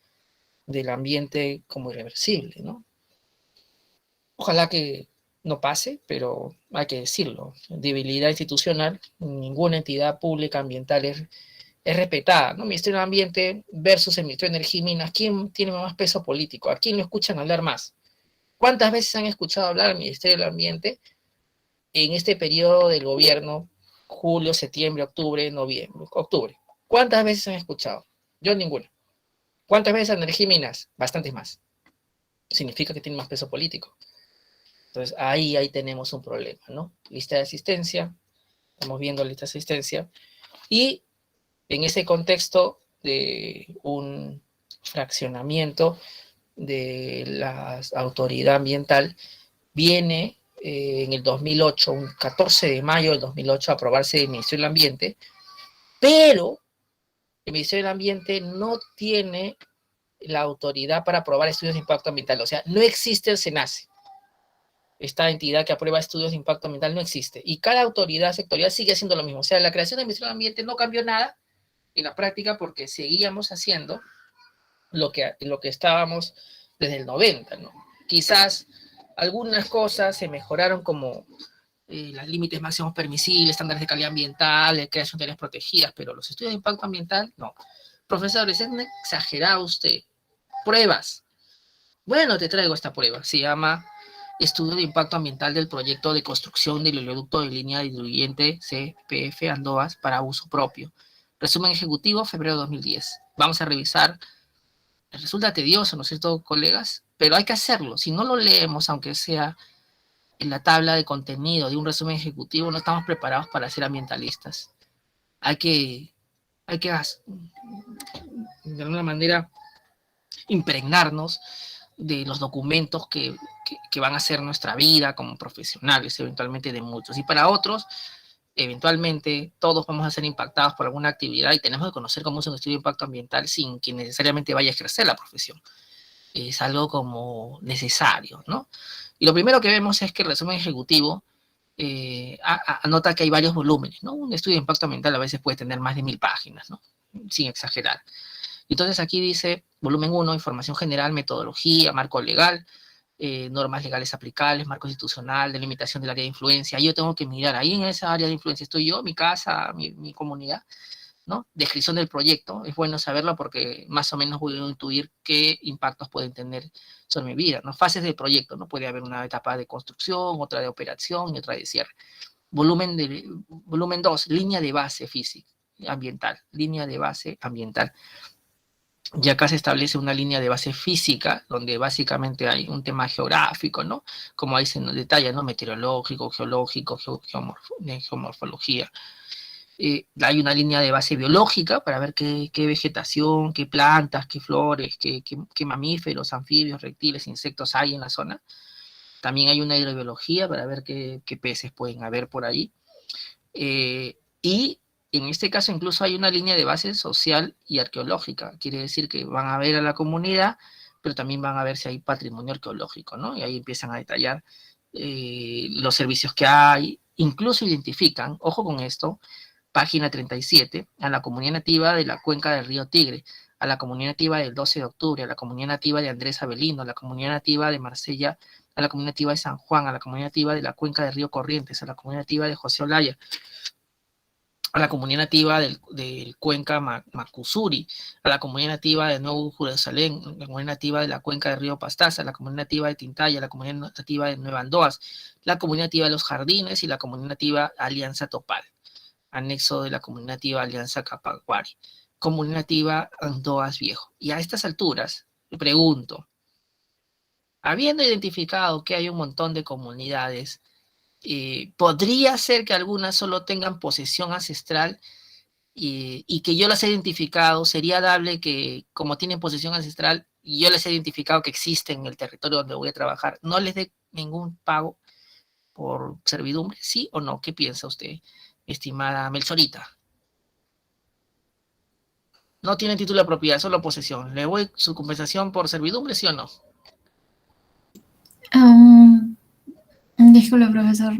del ambiente como irreversible, ¿no? Ojalá que no pase, pero hay que decirlo. Debilidad institucional, ninguna entidad pública ambiental es respetada, ¿no? Ministerio del Ambiente versus el Ministerio de Energía y Minas, ¿quién tiene más peso político? ¿A quién lo escuchan hablar más? ¿Cuántas veces han escuchado hablar al Ministerio del Ambiente en este periodo del gobierno, julio, septiembre, octubre, noviembre, octubre? ¿Cuántas veces han escuchado? Yo ninguna. ¿Cuántas veces a Energía y Minas? Bastantes más. Significa que tiene más peso político. Entonces, ahí tenemos un problema, ¿no? Lista de asistencia, estamos viendo lista de asistencia, y en ese contexto de un fraccionamiento de la autoridad ambiental, viene en el 2008, un 14 de mayo del 2008, a aprobarse el Ministerio del Ambiente, pero el Ministerio del Ambiente no tiene la autoridad para aprobar estudios de impacto ambiental, o sea, no existe el SENACE. Esta entidad que aprueba estudios de impacto ambiental no existe. Y cada autoridad sectorial sigue haciendo lo mismo. O sea, la creación del Ministerio del Ambiente no cambió nada en la práctica porque seguíamos haciendo lo que estábamos desde el 90, ¿no? Quizás algunas cosas se mejoraron como los límites máximos permisibles, estándares de calidad ambiental, creación de áreas protegidas, pero los estudios de impacto ambiental, no. Profesores, es exagerado usted. Pruebas. Bueno, te traigo esta prueba. Se llama Estudio de Impacto Ambiental del Proyecto de Construcción del Oleoducto de Línea Diluyente CPF Andoas para uso propio. Resumen ejecutivo, febrero de 2010. Vamos a revisar. Resulta tedioso, ¿no es cierto, colegas? Pero hay que hacerlo. Si no lo leemos, aunque sea en la tabla de contenido de un resumen ejecutivo, no estamos preparados para ser ambientalistas. Hay que de alguna manera impregnarnos de los documentos que van a ser nuestra vida como profesionales, eventualmente de muchos. Y para otros, eventualmente, todos vamos a ser impactados por alguna actividad y tenemos que conocer cómo es un estudio de impacto ambiental sin que necesariamente vaya a ejercer la profesión. Es algo como necesario, ¿no? Y lo primero que vemos es que el resumen ejecutivo anota que hay varios volúmenes, ¿no? Un estudio de impacto ambiental a veces puede tener más de 1000 páginas, ¿no? Sin exagerar. Entonces aquí dice, volumen 1, información general, metodología, marco legal, normas legales aplicables, marco institucional, delimitación del área de influencia. Yo tengo que mirar, ahí en esa área de influencia estoy yo, mi casa, mi comunidad, ¿no? Descripción del proyecto, es bueno saberlo porque más o menos voy a intuir qué impactos pueden tener sobre mi vida, ¿no? Fases del proyecto, ¿no? Puede haber una etapa de construcción, otra de operación y otra de cierre. Volumen 2, línea de base física, ambiental, línea de base ambiental. Y acá se establece una línea de base física, donde básicamente hay un tema geográfico, ¿no? Como ahí se nos detalla, ¿no? Meteorológico, geológico, geomorfología. Hay una línea de base biológica para ver qué vegetación, qué plantas, qué flores, qué mamíferos, anfibios, reptiles, insectos hay en la zona. También hay una hidrobiología para ver qué peces pueden haber por ahí. Y en este caso incluso hay una línea de base social y arqueológica. Quiere decir que van a ver a la comunidad pero también van a ver si hay patrimonio arqueológico, ¿no? Y ahí empiezan a detallar los servicios que hay, incluso identifican, ojo con esto, página 37, a la comunidad nativa de la cuenca del río Tigre, a la comunidad nativa del 12 de octubre, a la comunidad nativa de Andrés Avelino, a la comunidad nativa de Marsella, a la comunidad nativa de San Juan, a la comunidad nativa de la cuenca del río Corrientes, a la comunidad nativa de José Olaya, a la comunidad nativa del Cuenca Macusuri, a la comunidad nativa de Nuevo Jerusalén, a la comunidad nativa de la cuenca del río Pastaza, a la comunidad nativa de Tintaya, a la comunidad nativa de Nueva Andoas, la comunidad nativa de Los Jardines y la comunidad nativa Alianza Topal, anexo de la comunidad nativa Alianza Capaguari, comunidad nativa Andoas Viejo. Y a estas alturas, le pregunto, habiendo identificado que hay un montón de comunidades, podría ser que algunas solo tengan posesión ancestral y que yo las he identificado, sería dable que como tienen posesión ancestral y yo les he identificado que existen en el territorio donde voy a trabajar, no les dé ningún pago por servidumbre, ¿sí o no? ¿Qué piensa usted, estimada Melchorita? No tienen título de propiedad, solo posesión. ¿Le voy su compensación por servidumbre, sí o no? Disculpe, profesor.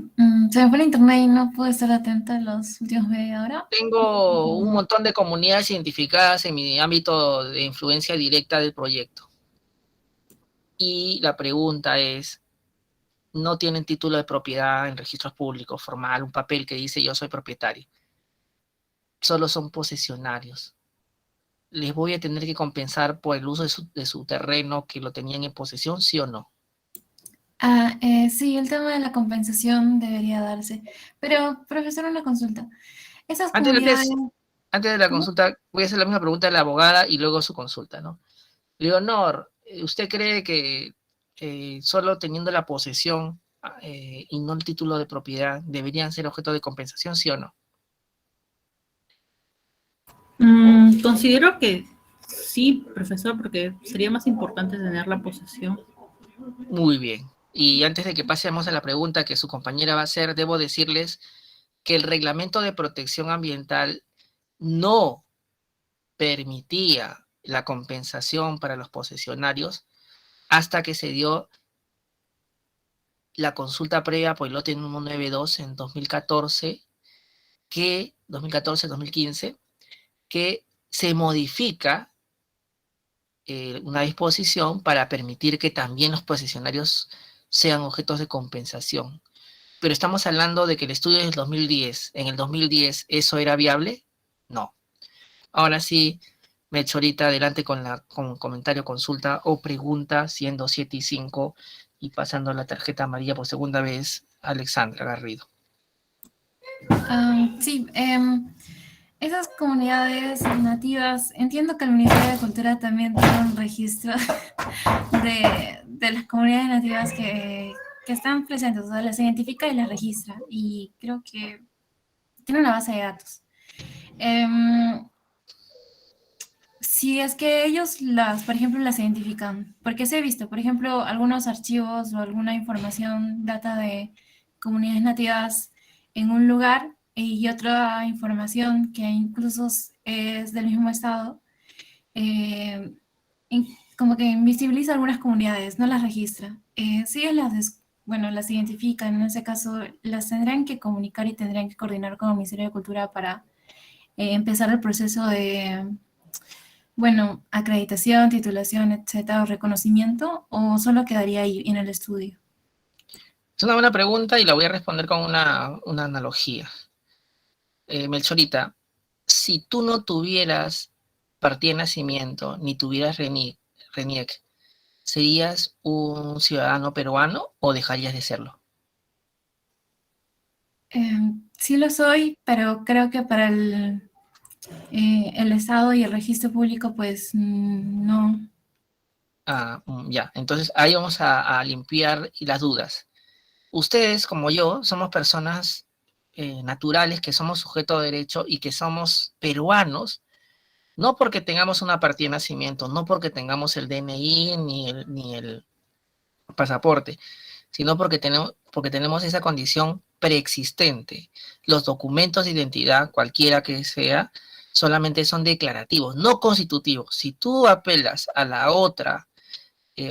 Se me fue el internet y no pude estar atenta los últimos media hora. Tengo un montón de comunidades identificadas en mi ámbito de influencia directa del proyecto. Y la pregunta es, no tienen título de propiedad en registros públicos, formal, un papel que dice yo soy propietario. Solo son posesionarios. ¿Les voy a tener que compensar por el uso de su terreno que lo tenían en posesión, sí o no? Sí, el tema de la compensación debería darse. Pero, profesor, una consulta. Esas comunidades... Antes de la consulta, voy a hacer la misma pregunta a la abogada y luego su consulta, ¿no? Leonor, ¿usted cree que solo teniendo la posesión y no el título de propiedad deberían ser objeto de compensación, sí o no? Considero que sí, profesor, porque sería más importante tener la posesión. Muy bien. Y antes de que pasemos a la pregunta que su compañera va a hacer, debo decirles que el reglamento de protección ambiental no permitía la compensación para los posesionarios hasta que se dio la consulta previa por el lote 192 en 2014, 2014-2015, que se modifica una disposición para permitir que también los posesionarios sean objetos de compensación. Pero estamos hablando de que el estudio es del 2010. ¿En el 2010 eso era viable? No. Ahora sí, Melchorita, adelante con comentario, consulta o pregunta, siendo 7:05 y pasando la tarjeta amarilla por segunda vez, Alexandra Garrido. Sí, esas comunidades nativas, entiendo que el Ministerio de Cultura también tiene un registro de las comunidades nativas que están presentes, o sea, las identifica y las registra, y creo que tiene una base de datos. Si es que ellos por ejemplo, las identifican, porque se he visto, por ejemplo, algunos archivos o alguna información, data de comunidades nativas en un lugar y otra información que incluso es del mismo estado, como que invisibiliza algunas comunidades, no las registra. Si ellos las identifican, en ese caso las tendrán que comunicar y tendrán que coordinar con el Ministerio de Cultura para empezar el proceso de... acreditación, titulación, etcétera, o reconocimiento, o solo quedaría ahí en el estudio? Es una buena pregunta y la voy a responder con una analogía. Melchorita, si tú no tuvieras partida de nacimiento, ni tuvieras RENIEC, ¿serías un ciudadano peruano o dejarías de serlo? Sí lo soy, pero creo que para el Estado y el registro público, pues no. Ya, entonces ahí vamos a limpiar las dudas. Ustedes, como yo, somos personas naturales, que somos sujetos de derecho y que somos peruanos, no porque tengamos una partida de nacimiento, no porque tengamos el DNI ni el pasaporte, sino porque tenemos esa condición preexistente. Los documentos de identidad, cualquiera que sea, solamente son declarativos, no constitutivos. Si tú apelas a la otra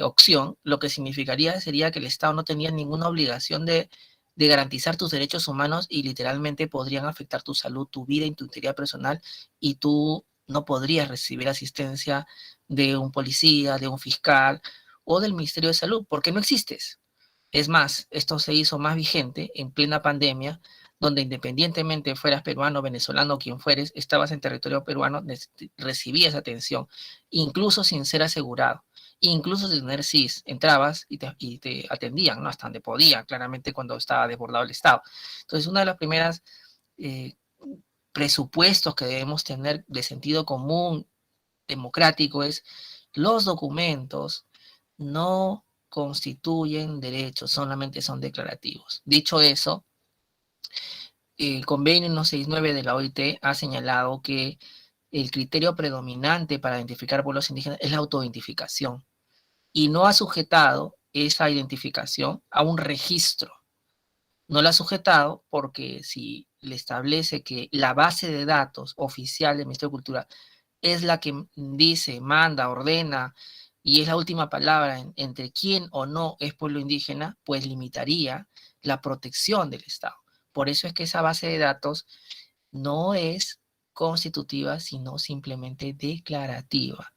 opción, lo que sería que el Estado no tenía ninguna obligación de garantizar tus derechos humanos y literalmente podrían afectar tu salud, tu vida y tu integridad personal, y tú no podrías recibir asistencia de un policía, de un fiscal o del Ministerio de Salud, porque no existes. Es más, esto se hizo más vigente en plena pandemia, donde independientemente fueras peruano, venezolano o quien fueres, estabas en territorio peruano, recibías atención, incluso sin ser asegurado, incluso sin tener SIS, entrabas y te atendían, ¿no? Hasta donde podía, claramente cuando estaba desbordado el Estado. Entonces, una de las primeras presupuestos que debemos tener de sentido común democrático es los documentos no constituyen derechos, solamente son declarativos. Dicho eso, el convenio 169 de la OIT ha señalado que el criterio predominante para identificar pueblos indígenas es la autoidentificación y no ha sujetado esa identificación a un registro. No la ha sujetado porque si le establece que la base de datos oficial del Ministerio de Cultura es la que dice, manda, ordena, y es la última palabra entre quién o no es pueblo indígena, pues limitaría la protección del Estado. Por eso es que esa base de datos no es constitutiva, sino simplemente declarativa.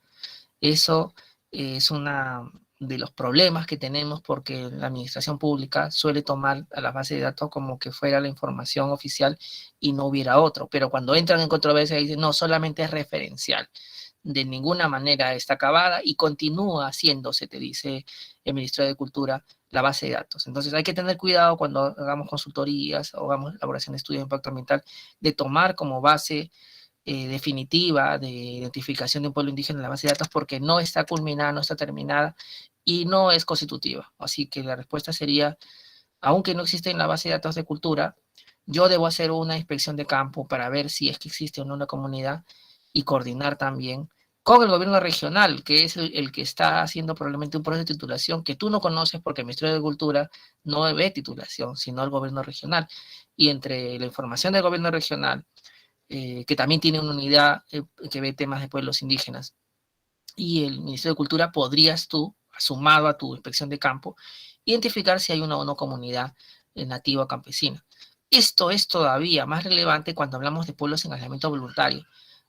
Eso es uno de los problemas que tenemos porque la administración pública suele tomar a la base de datos como que fuera la información oficial y no hubiera otro. Pero cuando entran en controversia dicen, no, solamente es referencial. De ninguna manera está acabada y continúa haciéndose, te dice el Ministerio de Cultura, la base de datos. Entonces hay que tener cuidado cuando hagamos consultorías o hagamos elaboración de estudios de impacto ambiental de tomar como base definitiva de identificación de un pueblo indígena en la base de datos porque no está culminada, no está terminada y no es constitutiva. Así que la respuesta sería, aunque no existe en la base de datos de cultura, yo debo hacer una inspección de campo para ver si es que existe o no una comunidad y coordinar también con el gobierno regional, que es el que está haciendo probablemente un proceso de titulación que tú no conoces porque el Ministerio de Cultura no ve titulación, sino el gobierno regional. Y entre la información del gobierno regional, que también tiene una unidad que ve temas de pueblos indígenas, y el Ministerio de Cultura, podrías tú, sumado a tu inspección de campo, identificar si hay una o no comunidad nativa campesina. Esto es todavía más relevante cuando hablamos de pueblos en aislamiento voluntario,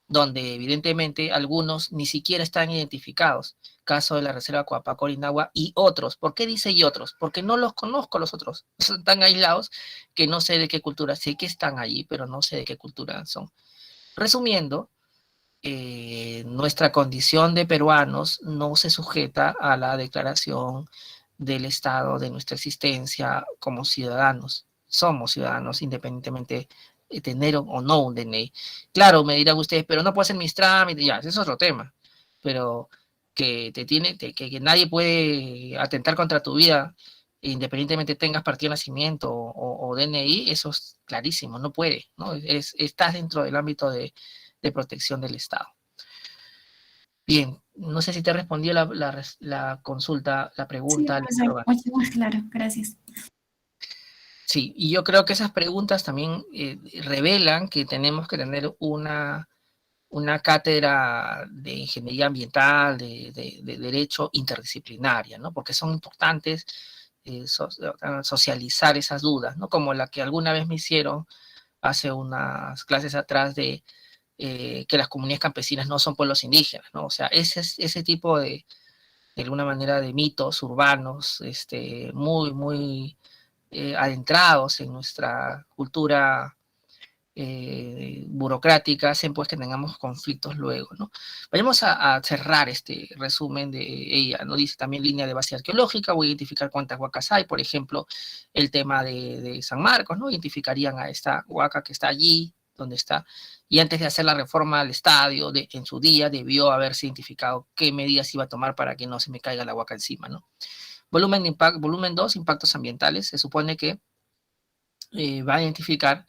donde evidentemente algunos ni siquiera están identificados, caso de la Reserva Coapaco-Orinagua y otros. ¿Por qué dice y otros? Porque no los conozco los otros, son tan aislados que no sé de qué cultura, sé que están allí, pero no sé de qué cultura son. Resumiendo, nuestra condición de peruanos no se sujeta a la declaración del estado de nuestra existencia como ciudadanos. Somos ciudadanos independientemente de tener o no un DNI. Claro, me dirán ustedes, pero no puedo hacer mis trámites, ya, ese es otro tema. Pero que que nadie puede atentar contra tu vida, independientemente tengas partido de nacimiento o DNI, eso es clarísimo, no puede, ¿no? Estás dentro del ámbito de protección del Estado. Bien, no sé si te respondió la consulta, la pregunta. Sí, mucho más claro, gracias. Sí, y yo creo que esas preguntas también revelan que tenemos que tener una cátedra de ingeniería ambiental, de derecho interdisciplinaria, ¿no? Porque son importantes socializar esas dudas, ¿no? Como la que alguna vez me hicieron hace unas clases atrás de que las comunidades campesinas no son pueblos indígenas, ¿no? O sea, ese tipo de alguna manera, de mitos urbanos, muy adentrados en nuestra cultura burocrática, hacen pues que tengamos conflictos luego, ¿no? Vayamos a cerrar este resumen de ella, ¿no? Dice también línea de base arqueológica, voy a identificar cuántas huacas hay, por ejemplo, el tema de San Marcos, ¿no? Identificarían a esta huaca que está allí, donde está, y antes de hacer la reforma al estadio, en su día, debió haberse identificado qué medidas iba a tomar para que no se me caiga la huaca encima, ¿no? Volumen 2, impactos ambientales, se supone que va a identificar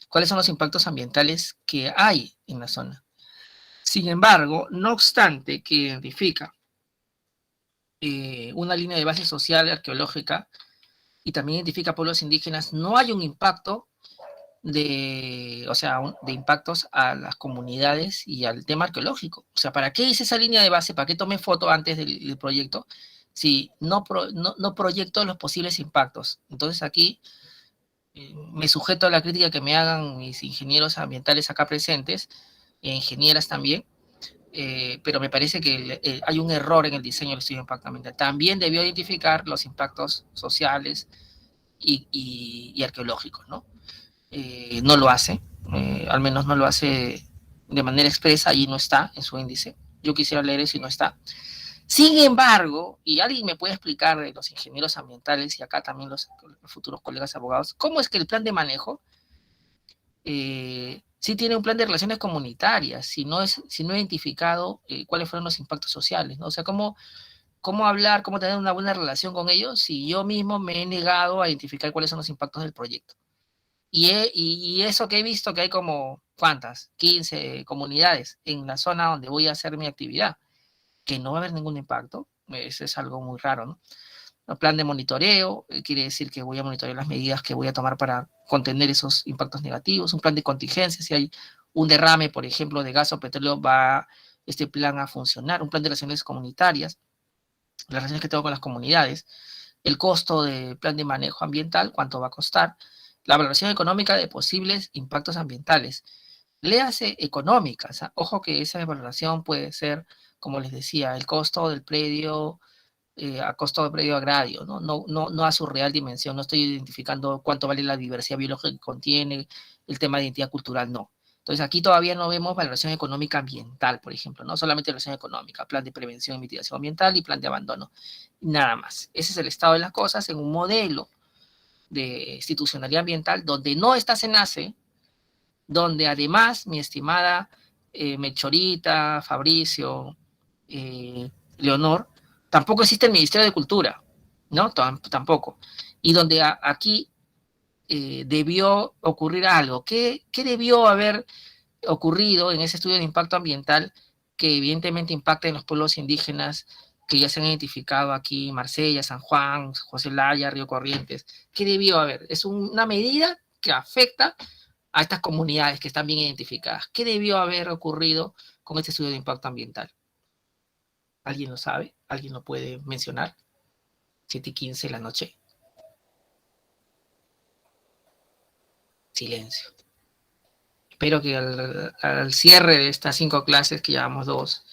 cuáles son los impactos ambientales que hay en la zona. Sin embargo, no obstante que identifica una línea de base social arqueológica y también identifica pueblos indígenas, no hay un impacto de, o sea, de impactos a las comunidades y al tema arqueológico. O sea, ¿para qué hice esa línea de base? ¿Para qué tomé foto antes del proyecto? Si no proyecto los posibles impactos. Entonces aquí me sujeto a la crítica que me hagan mis ingenieros ambientales acá presentes, e ingenieras también, pero me parece que hay un error en el diseño del estudio de impacto ambiental. También debió identificar los impactos sociales y arqueológicos, ¿no? No lo hace, al menos no lo hace de manera expresa, y no está en su índice. Yo quisiera leer eso y no está. Sin embargo, y alguien me puede explicar de los ingenieros ambientales y acá también los futuros colegas abogados, ¿cómo es que el plan de manejo sí tiene un plan de relaciones comunitarias, si no he identificado cuáles fueron los impactos sociales, ¿no? O sea, ¿cómo hablar, cómo tener una buena relación con ellos si yo mismo me he negado a identificar cuáles son los impactos del proyecto? Y eso que he visto, que hay como, ¿cuántas? 15 comunidades en la zona donde voy a hacer mi actividad, que no va a haber ningún impacto. Eso es algo muy raro, ¿no? El plan de monitoreo quiere decir que voy a monitorear las medidas que voy a tomar para contener esos impactos negativos. Un plan de contingencia, si hay un derrame, por ejemplo, de gas o petróleo, va este plan a funcionar. Un plan de relaciones comunitarias, las relaciones que tengo con las comunidades, el costo del plan de manejo ambiental, cuánto va a costar, la valoración económica de posibles impactos ambientales. Léase económicas, ¿eh? Ojo que esa valoración puede ser, como les decía, el costo del predio, a costo de predio agrario, ¿no? No a su real dimensión. No estoy identificando cuánto vale la diversidad biológica que contiene, el tema de identidad cultural, no. Entonces aquí todavía no vemos valoración económica ambiental, por ejemplo, no solamente valoración económica, plan de prevención y mitigación ambiental y plan de abandono, nada más. Ese es el estado de las cosas en un modelo de institucionalidad ambiental donde no está SENACE, donde además mi estimada Mechorita, Fabricio, Leonor, tampoco existe el Ministerio de Cultura, ¿no? Tampoco. Y donde aquí debió ocurrir algo. ¿Qué debió haber ocurrido en ese estudio de impacto ambiental que evidentemente impacta en los pueblos indígenas que ya se han identificado aquí, Marsella, San Juan, José Laya, Río Corrientes? ¿Qué debió haber? Es una medida que afecta a estas comunidades que están bien identificadas. ¿Qué debió haber ocurrido con este estudio de impacto ambiental? ¿Alguien lo sabe? ¿Alguien lo puede mencionar? 7:15 de la noche. Silencio. Espero que al cierre de estas 5 clases, que llevamos 2,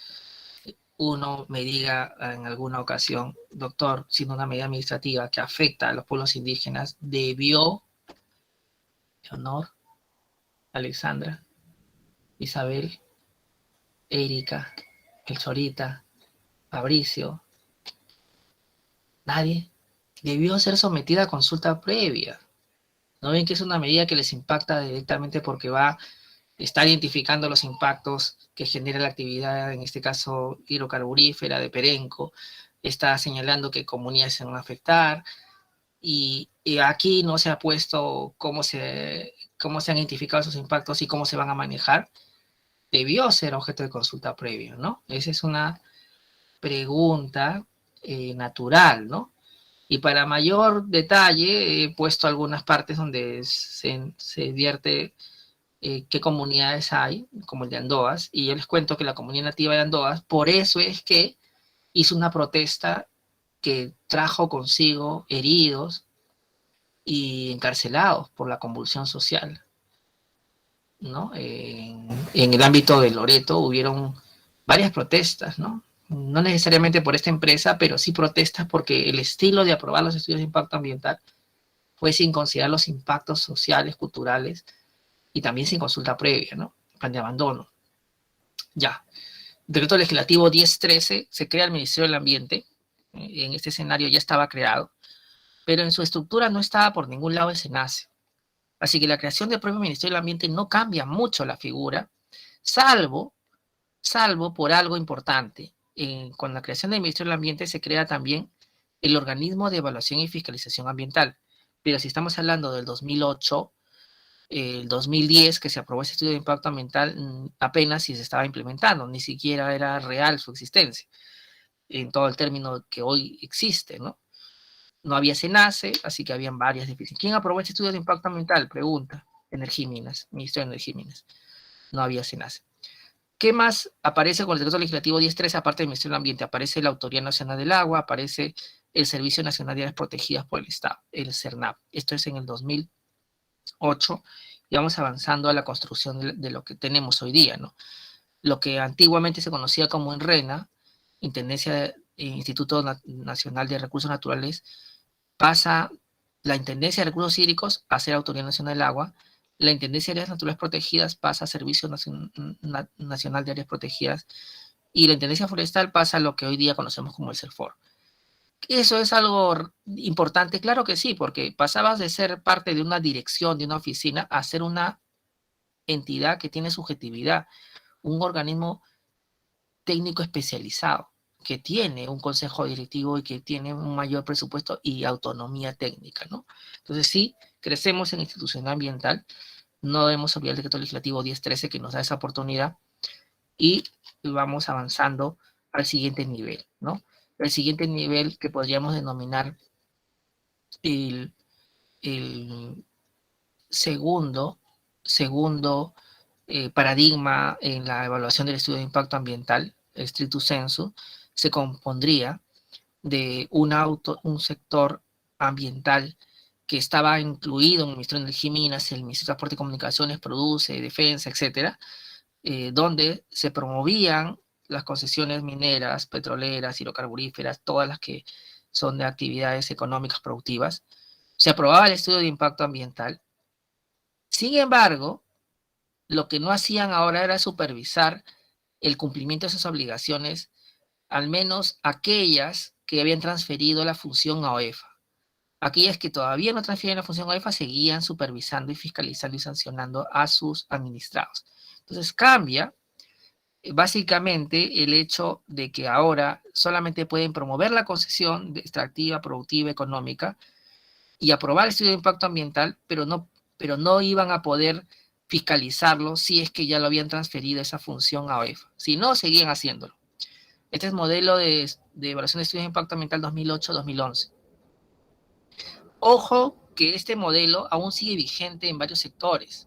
uno me diga en alguna ocasión, doctor, siendo una medida administrativa que afecta a los pueblos indígenas, debió, Leonor, Alexandra, Isabel, Erika, El Chorita, Fabricio, nadie, debió ser sometida a consulta previa. ¿No ven que es una medida que les impacta directamente porque va a estar identificando los impactos que genera la actividad, en este caso hidrocarburífera de Perenco? Está señalando que comunidades se van a afectar, y aquí no se ha puesto cómo se han identificado esos impactos y cómo se van a manejar. Debió ser objeto de consulta previa, ¿no? Esa es una pregunta natural, ¿no? Y para mayor detalle he puesto algunas partes donde se advierte qué comunidades hay, como el de Andoas, y yo les cuento que la comunidad nativa de Andoas, por eso es que hizo una protesta que trajo consigo heridos y encarcelados por la convulsión social, ¿no? En el ámbito de Loreto hubieron varias protestas, ¿no? No necesariamente por esta empresa, pero sí protestas porque el estilo de aprobar los estudios de impacto ambiental fue sin considerar los impactos sociales, culturales, y también sin consulta previa, ¿no? Plan de abandono. Ya. Decreto Legislativo 1013, se crea el Ministerio del Ambiente. En este escenario ya estaba creado, pero en su estructura no estaba por ningún lado el SENACE. Así que la creación del propio Ministerio del Ambiente no cambia mucho la figura, salvo por algo importante. Con la creación del Ministerio del Ambiente se crea también el Organismo de Evaluación y Fiscalización Ambiental. Pero si estamos hablando del 2008, el 2010, que se aprobó ese estudio de impacto ambiental, apenas si se estaba implementando, ni siquiera era real su existencia, en todo el término que hoy existe, ¿no? No había SENACE, así que habían varias deficiencias. ¿Quién aprobó este estudio de impacto ambiental? Pregunta. Energía y Minas, Ministro de Energía y Minas. No había SENACE. ¿Qué más aparece con el decreto legislativo 10.13, aparte del Ministerio del Ambiente? Aparece la Autoridad Nacional del Agua, aparece el Servicio Nacional de Áreas Protegidas por el Estado, el CERNAP. Esto es en el 2008, y vamos avanzando a la construcción de lo que tenemos hoy día, ¿no? Lo que antiguamente se conocía como INRENA, Instituto Nacional de Recursos Naturales, pasa la Intendencia de Recursos Hídricos a ser Autoridad Nacional del Agua, la Intendencia de Áreas Naturales Protegidas pasa a Servicio Nacional de Áreas Protegidas, y la Intendencia Forestal pasa a lo que hoy día conocemos como el CERFOR. ¿Eso es algo importante? Claro que sí, porque pasabas de ser parte de una dirección, de una oficina, a ser una entidad que tiene subjetividad, un organismo técnico especializado, que tiene un consejo directivo y que tiene un mayor presupuesto y autonomía técnica, ¿no? Entonces sí, crecemos en institucionalidad ambiental, no debemos olvidar el decreto legislativo 10.13 que nos da esa oportunidad, y vamos avanzando al siguiente nivel, ¿no? El siguiente nivel que podríamos denominar el segundo paradigma en la evaluación del estudio de impacto ambiental, stricto sensu, se compondría de un sector ambiental que estaba incluido en el Ministerio de Energía y Minas, el Ministerio de Transporte y Comunicaciones, Produce, Defensa, etcétera, donde se promovían las concesiones mineras, petroleras, hidrocarburíferas, todas las que son de actividades económicas productivas. Se aprobaba el estudio de impacto ambiental. Sin embargo, lo que no hacían ahora era supervisar el cumplimiento de esas obligaciones, al menos aquellas que habían transferido la función a OEFA. Aquellas que todavía no transfieren la función a OEFA seguían supervisando y fiscalizando y sancionando a sus administrados. Entonces cambia básicamente el hecho de que ahora solamente pueden promover la concesión extractiva, productiva, económica y aprobar el estudio de impacto ambiental, pero no iban a poder fiscalizarlo si es que ya lo habían transferido esa función a OEFA. Si no, seguían haciéndolo. Este es modelo de evaluación de estudios de impacto ambiental 2008-2011. Ojo que este modelo aún sigue vigente en varios sectores.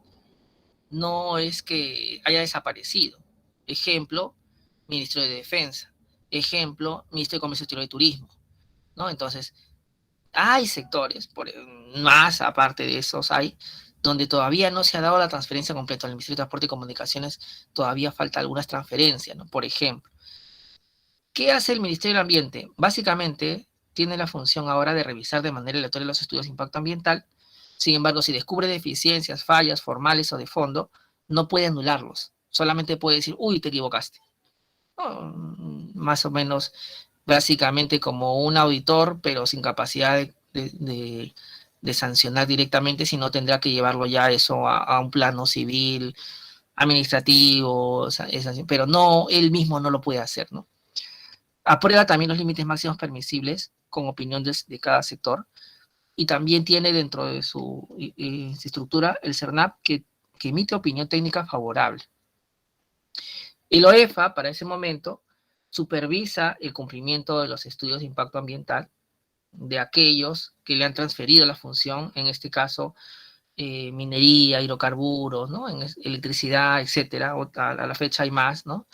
No es que haya desaparecido. Ejemplo, Ministro de Defensa. Ejemplo, Ministro de Comercio, Exterior y Turismo, ¿no? Entonces, hay sectores, más aparte de esos hay, donde todavía no se ha dado la transferencia completa. En el Ministerio de Transporte y Comunicaciones todavía falta algunas transferencias, ¿no? Por ejemplo, ¿qué hace el Ministerio del Ambiente? Básicamente, tiene la función ahora de revisar de manera aleatoria los estudios de impacto ambiental. Sin embargo, si descubre deficiencias, fallas formales o de fondo, no puede anularlos. Solamente puede decir, uy, te equivocaste. Más o menos, básicamente como un auditor, pero sin capacidad de sancionar directamente, sino tendrá que llevarlo ya eso a un plano civil, administrativo, pero no, él mismo no lo puede hacer, ¿no? Aprueba también los límites máximos permisibles con opinión de cada sector, y también tiene dentro de su estructura el CERNAP que emite opinión técnica favorable. El OEFA, para ese momento, supervisa el cumplimiento de los estudios de impacto ambiental de aquellos que le han transferido la función, en este caso, minería, hidrocarburos, ¿no? Electricidad, etcétera. A la fecha hay más, ¿no?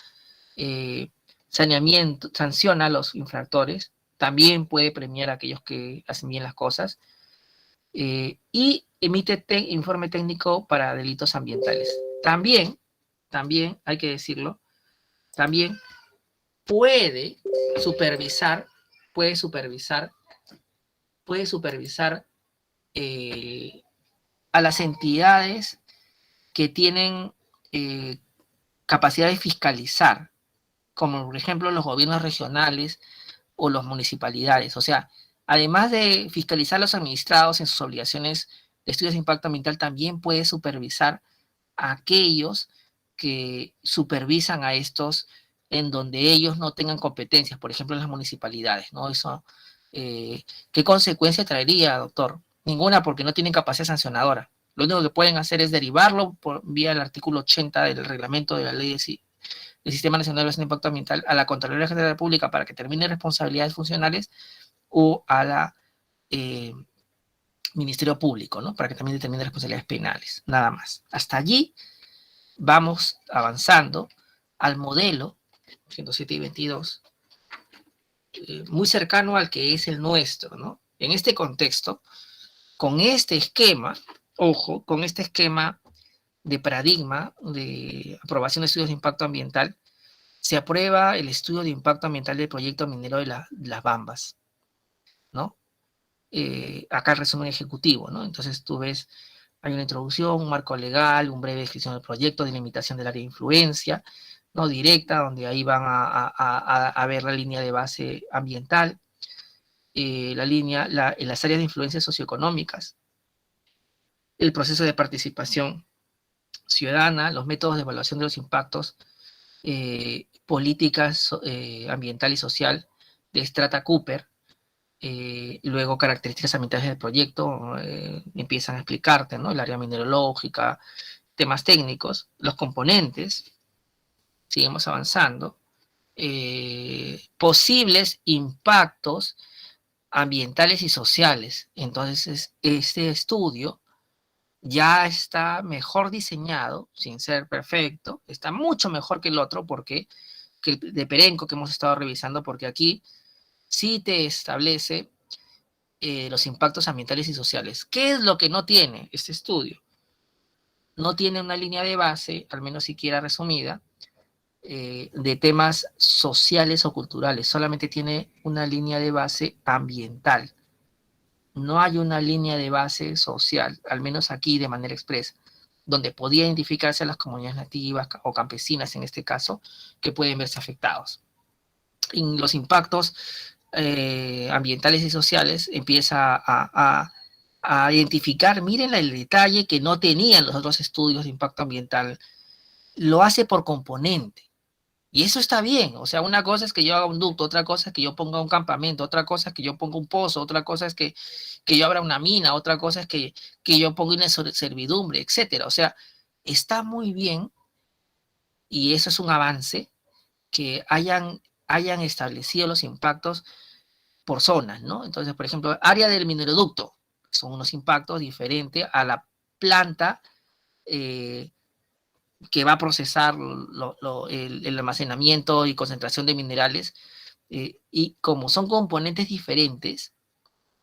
Saneamiento, sanciona a los infractores, también puede premiar a aquellos que hacen bien las cosas, y emite informe técnico para delitos ambientales. También hay que decirlo, también puede supervisar a las entidades que tienen capacidad de fiscalizar, como por ejemplo los gobiernos regionales o las municipalidades. O sea, además de fiscalizar a los administrados en sus obligaciones de estudios de impacto ambiental, también puede supervisar a aquellos que supervisan a estos en donde ellos no tengan competencias, por ejemplo en las municipalidades, ¿no? Eso, ¿qué consecuencia traería, doctor? Ninguna, porque no tienen capacidad sancionadora. Lo único que pueden hacer es derivarlo por vía el artículo 80 del reglamento de la ley del Sistema Nacional de Evaluación de Impacto Ambiental a la Contraloría General de la República para que termine responsabilidades funcionales, o a Ministerio Público, ¿no? Para que también determine responsabilidades penales, nada más. Hasta allí vamos avanzando al modelo 107 y 22, muy cercano al que es el nuestro, ¿no? En este contexto, con este esquema, ojo, con este esquema de paradigma de aprobación de estudios de impacto ambiental, se aprueba el estudio de impacto ambiental del proyecto minero de las Bambas, ¿no? Acá el resumen ejecutivo, ¿no? Entonces tú ves, hay una introducción, un marco legal, un breve descripción del proyecto, delimitación del área de influencia, ¿no? Directa, donde ahí van a ver la línea de base ambiental, las áreas de influencia socioeconómicas, el proceso de participación ciudadana, los métodos de evaluación de los impactos, políticas ambiental y social de Strata Cooper, luego características ambientales del proyecto, empiezan a explicarte, ¿no? El área mineralógica, temas técnicos, los componentes, seguimos avanzando, posibles impactos ambientales y sociales. Entonces, este estudio ya está mejor diseñado, sin ser perfecto, está mucho mejor que el otro, porque que el de Perenco que hemos estado revisando, porque aquí sí te establece los impactos ambientales y sociales. ¿Qué es lo que no tiene este estudio? No tiene una línea de base, al menos siquiera resumida, de temas sociales o culturales, solamente tiene una línea de base ambiental. No hay una línea de base social, al menos aquí de manera expresa, donde podía identificarse a las comunidades nativas o campesinas, en este caso, que pueden verse afectados. En los impactos ambientales y sociales empieza a identificar, miren el detalle que no tenían los otros estudios de impacto ambiental, lo hace por componente. Y eso está bien, o sea, una cosa es que yo haga un ducto, otra cosa es que yo ponga un campamento, otra cosa es que yo ponga un pozo, otra cosa es que yo abra una mina, otra cosa es que yo ponga una servidumbre, etcétera. O sea, está muy bien, y eso es un avance, que hayan establecido los impactos por zonas, ¿no? Entonces, por ejemplo, área del mineroducto, son unos impactos diferentes a la planta que va a procesar el almacenamiento y concentración de minerales, y como son componentes diferentes,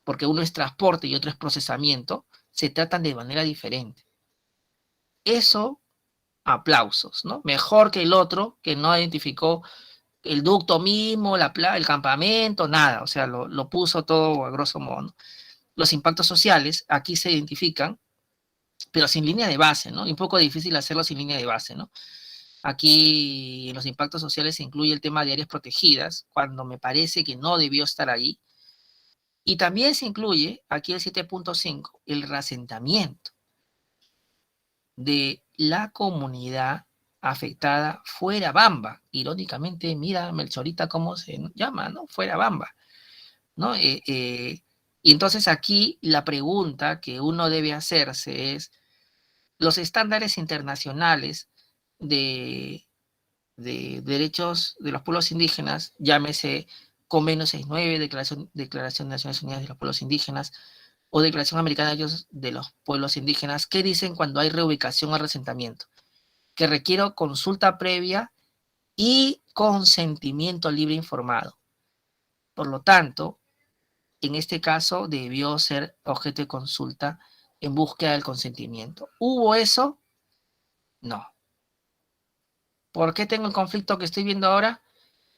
porque uno es transporte y otro es procesamiento, se tratan de manera diferente. Eso, aplausos, ¿no? Mejor que el otro, que no identificó el ducto mismo, el campamento, nada, o sea, lo puso todo a grosso modo, ¿no? Los impactos sociales aquí se identifican, pero sin línea de base, ¿no? Y un poco difícil hacerlo sin línea de base, ¿no? Aquí en los impactos sociales se incluye el tema de áreas protegidas, cuando me parece que no debió estar ahí. Y también se incluye, aquí el 7.5, el reasentamiento de la comunidad afectada fuera Bamba. Irónicamente, mira, Melchorita, cómo se llama, ¿no? Fuera Bamba, ¿no? Y entonces aquí la pregunta que uno debe hacerse es, los estándares internacionales de derechos de los pueblos indígenas, llámese Convenio 69, Declaración de Naciones Unidas de los Pueblos Indígenas, o Declaración Americana de Derechos de los Pueblos Indígenas, ¿qué dicen cuando hay reubicación o resentamiento? Que requiere consulta previa y consentimiento libre informado. Por lo tanto, en este caso debió ser objeto de consulta en búsqueda del consentimiento. ¿Hubo eso? No. ¿Por qué tengo el conflicto que estoy viendo ahora?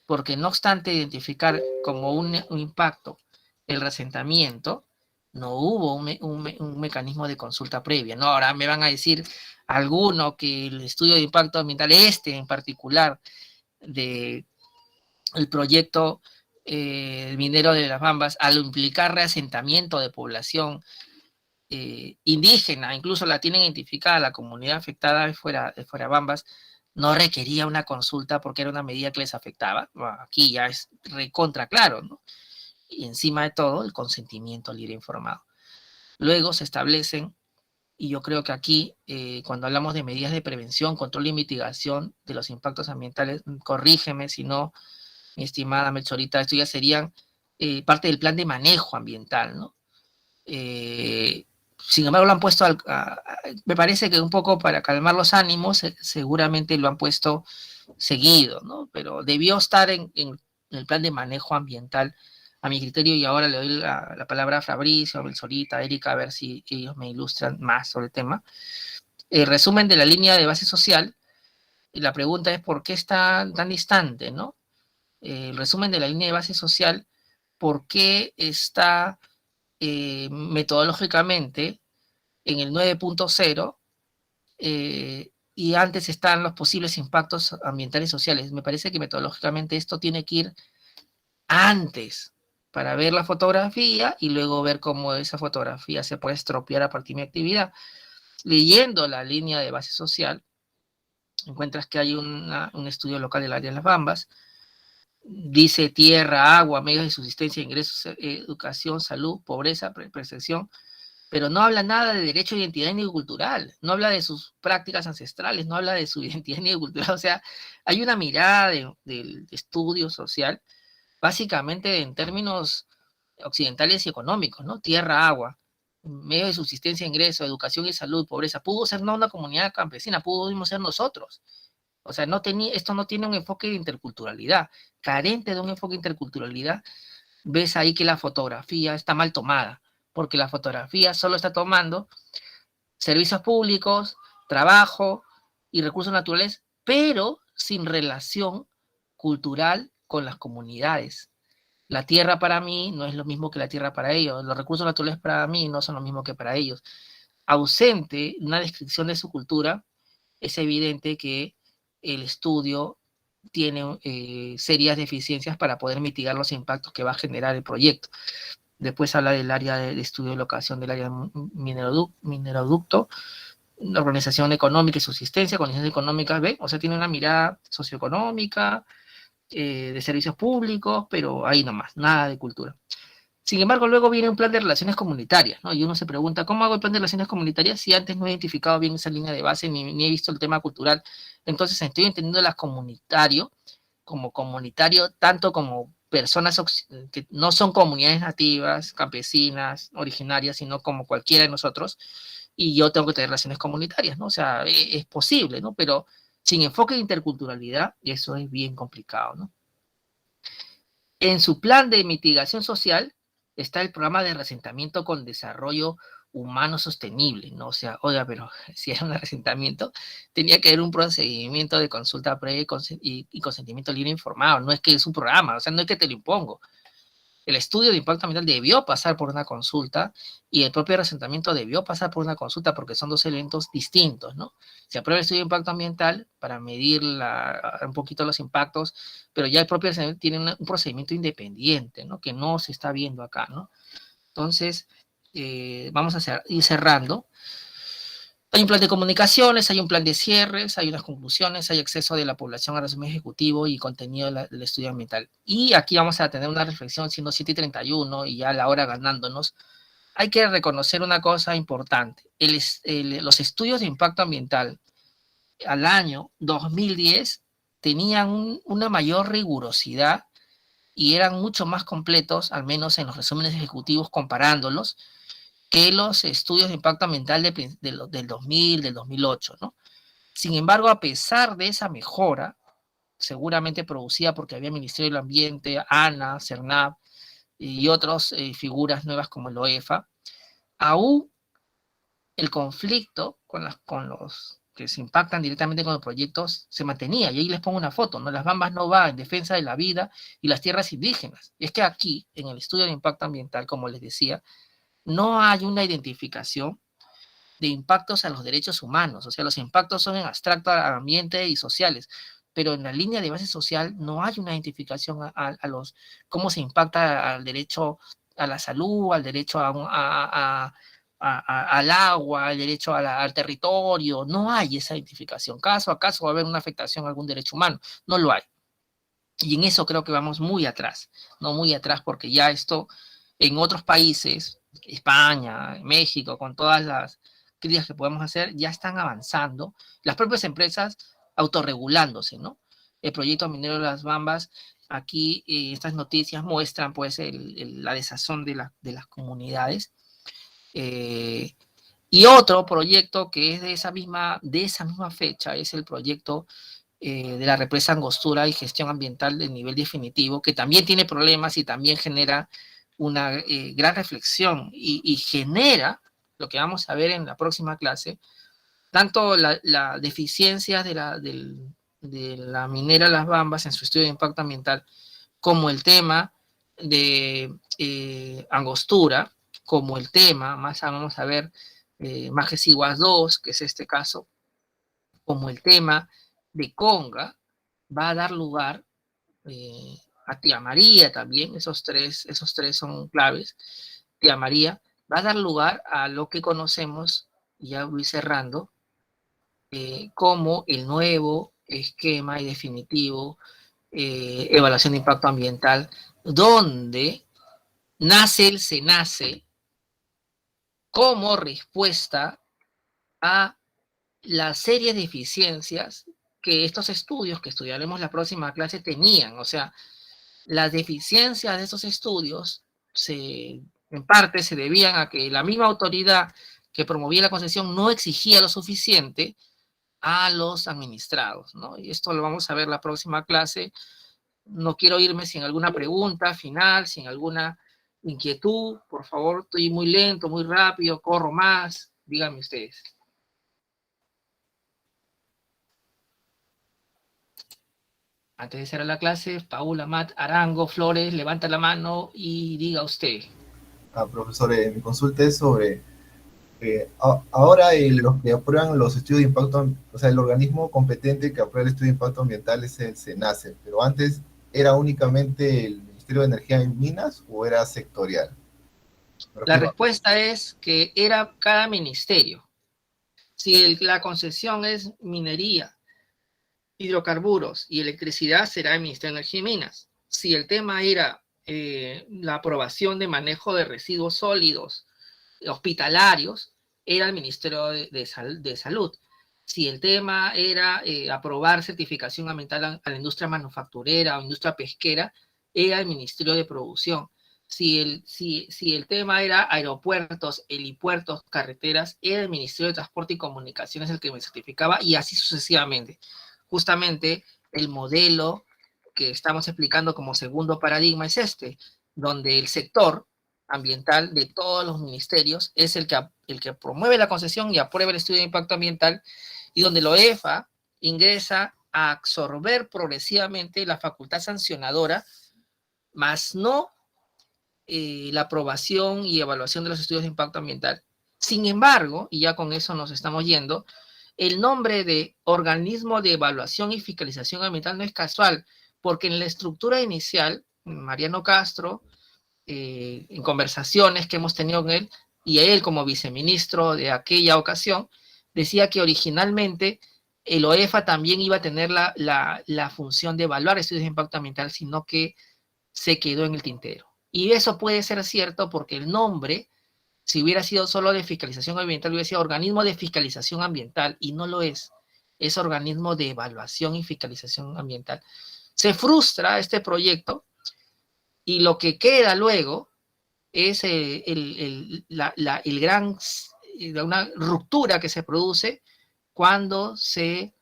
Porque no obstante identificar como un impacto el resentamiento, no hubo un mecanismo de consulta previa, ¿no? Ahora me van a decir alguno que el estudio de impacto ambiental, en particular, el proyecto minero de las Bambas, al implicar reasentamiento de población indígena, incluso la tienen identificada la comunidad afectada de fuera Bambas, no requería una consulta porque era una medida que les afectaba. Bueno, aquí ya es recontra claro, ¿no? Y encima de todo, el consentimiento libre informado. Luego se establecen, y yo creo que aquí, cuando hablamos de medidas de prevención, control y mitigación de los impactos ambientales, corrígeme si no, mi estimada Melchorita, esto ya serían parte del plan de manejo ambiental, ¿no? Sin embargo, lo han puesto, me parece que un poco para calmar los ánimos, seguramente lo han puesto seguido, ¿no? Pero debió estar en el plan de manejo ambiental, a mi criterio, y ahora le doy la palabra a Fabricio, a Belsorita, a Erika, a ver si ellos me ilustran más sobre el tema. El resumen de la línea de base social, y la pregunta es ¿por qué está tan distante, no? El resumen de la línea de base social, ¿por qué está metodológicamente en el 9.0 y antes están los posibles impactos ambientales y sociales? Me parece que metodológicamente esto tiene que ir antes para ver la fotografía y luego ver cómo esa fotografía se puede estropear a partir de mi actividad. Leyendo la línea de base social, encuentras que hay un estudio local del área de las Bambas, dice tierra, agua, medios de subsistencia, ingresos, educación, salud, pobreza, percepción, pero no habla nada de derecho a identidad étnico-cultural, no habla de sus prácticas ancestrales, no habla de su identidad étnico-cultural, o sea, hay una mirada del estudio social, básicamente en términos occidentales y económicos, ¿no? Tierra, agua, medios de subsistencia, ingreso, educación y salud, pobreza. Pudo ser no una comunidad campesina, pudimos ser nosotros. O sea, esto no tiene un enfoque de interculturalidad, carente de un enfoque de interculturalidad. Ves ahí que la fotografía está mal tomada, porque la fotografía solo está tomando servicios públicos, trabajo y recursos naturales, pero sin relación cultural con las comunidades. La tierra para mí no es lo mismo que la tierra para ellos, los recursos naturales para mí no son lo mismo que para ellos. Ausente una descripción de su cultura, es evidente que el estudio tiene serias deficiencias para poder mitigar los impactos que va a generar el proyecto. Después habla del área de estudio de locación del área mineroducto, la organización económica y subsistencia, condiciones económicas, ¿ve? O sea, tiene una mirada socioeconómica, de servicios públicos, pero ahí nomás, nada de cultura. Sin embargo, luego viene un plan de relaciones comunitarias, ¿no? Y uno se pregunta, ¿cómo hago el plan de relaciones comunitarias si antes no he identificado bien esa línea de base ni he visto el tema cultural? Entonces estoy entendiendo las comunitario, como comunitario, tanto como personas que no son comunidades nativas, campesinas, originarias, sino como cualquiera de nosotros, y yo tengo que tener relaciones comunitarias, ¿no? O sea, es posible, ¿no? Pero sin enfoque de interculturalidad, eso es bien complicado, ¿no? En su plan de mitigación social está el programa de reasentamiento con desarrollo humano sostenible, ¿no? O sea, oiga, pero si era un asentamiento, tenía que haber un procedimiento de consulta previa y consentimiento libre informado, no es que es un programa, o sea, no es que te lo impongo. El estudio de impacto ambiental debió pasar por una consulta y el propio reasentamiento debió pasar por una consulta porque son dos elementos distintos, ¿no? Se aprueba el estudio de impacto ambiental para medir un poquito los impactos, pero ya el propio reasentamiento tiene un procedimiento independiente, ¿no? Que no se está viendo acá, ¿no? Entonces, vamos a ir cerrando. Hay un plan de comunicaciones, hay un plan de cierres, hay unas conclusiones, hay acceso de la población al resumen ejecutivo y contenido del estudio ambiental. Y aquí vamos a tener una reflexión, siendo 7:31 y ya la hora ganándonos. Hay que reconocer una cosa importante. Los estudios de impacto ambiental al año 2010 tenían una mayor rigurosidad y eran mucho más completos, al menos en los resúmenes ejecutivos comparándolos, que los estudios de impacto ambiental del 2000, del 2008, ¿no? Sin embargo, a pesar de esa mejora, seguramente producida porque había Ministerio del Ambiente, ANA, CERNAP y otras figuras nuevas como el OEFA, aún el conflicto con los que se impactan directamente con los proyectos se mantenía. Y ahí les pongo una foto, ¿no? Las Bambas no va en defensa de la vida y las tierras indígenas. Y es que aquí, en el estudio de impacto ambiental, como les decía, no hay una identificación de impactos a los derechos humanos, o sea, los impactos son en abstracto al ambiente y sociales, pero en la línea de base social no hay una identificación a cómo se impacta al derecho a la salud, al derecho al agua, al derecho al territorio, no hay esa identificación. Caso a caso va a haber una afectación a algún derecho humano, no lo hay. Y en eso creo que vamos muy atrás, no muy atrás, porque ya esto en otros países, España, México, con todas las críticas que podemos hacer, ya están avanzando, las propias empresas autorregulándose, ¿no? El proyecto minero de las Bambas, aquí estas noticias muestran pues la desazón de las comunidades, Y otro proyecto que es de esa misma fecha es el proyecto de la represa Angostura y gestión ambiental de nivel definitivo, que también tiene problemas y también genera una gran reflexión y genera lo que vamos a ver en la próxima clase, tanto la deficiencia de la minera Las Bambas en su estudio de impacto ambiental, como el tema de Angostura, como el tema, más vamos a ver, Majesiguas 2, que es este caso, como el tema de Conga, va a dar lugar a Tía María también, esos tres son claves. Tía María va a dar lugar a lo que conocemos, y ya voy cerrando, como el nuevo esquema y definitivo evaluación de impacto ambiental, donde nace el SENACE como respuesta a la serie de deficiencias que estos estudios que estudiaremos la próxima clase tenían. O sea, las deficiencias de esos estudios en parte se debían a que la misma autoridad que promovía la concesión no exigía lo suficiente a los administrados, ¿no? Y esto lo vamos a ver la próxima clase. No quiero irme sin alguna pregunta final, sin alguna inquietud. Por favor, estoy muy lento, muy rápido, corro más. Díganme ustedes. Antes de cerrar la clase, Paula, Matt, Arango, Flores, levanta la mano y diga usted. Profesor, mi consulta es sobre, ahora los que aprueban los estudios de impacto, o sea, el organismo competente que aprueba el estudio de impacto ambiental es el SENACE, pero antes ¿era únicamente el Ministerio de Energía y Minas o era sectorial? La respuesta es que era cada ministerio. Si la concesión es minería, hidrocarburos y electricidad, será el Ministerio de Energía y Minas. Si el tema era la aprobación de manejo de residuos sólidos hospitalarios, era el Ministerio de Salud. Si el tema era aprobar certificación ambiental a la industria manufacturera o industria pesquera, era el Ministerio de Producción. Si el tema era aeropuertos, helipuertos, carreteras, era el Ministerio de Transporte y Comunicaciones el que me certificaba, y así sucesivamente. Justamente el modelo que estamos explicando como segundo paradigma es este, donde el sector ambiental de todos los ministerios es el que promueve la concesión y aprueba el estudio de impacto ambiental, y donde la OEFA ingresa a absorber progresivamente la facultad sancionadora, más no la aprobación y evaluación de los estudios de impacto ambiental. Sin embargo, y ya con eso nos estamos yendo, el nombre de organismo de evaluación y fiscalización ambiental no es casual, porque en la estructura inicial, Mariano Castro, en conversaciones que hemos tenido con él, y él como viceministro de aquella ocasión, decía que originalmente el OEFA también iba a tener la función de evaluar estudios de impacto ambiental, sino que se quedó en el tintero. Y eso puede ser cierto porque el nombre, si hubiera sido solo de fiscalización ambiental, hubiera sido organismo de fiscalización ambiental, y no lo es organismo de evaluación y fiscalización ambiental. Se frustra este proyecto, y lo que queda luego es una ruptura que se produce cuando se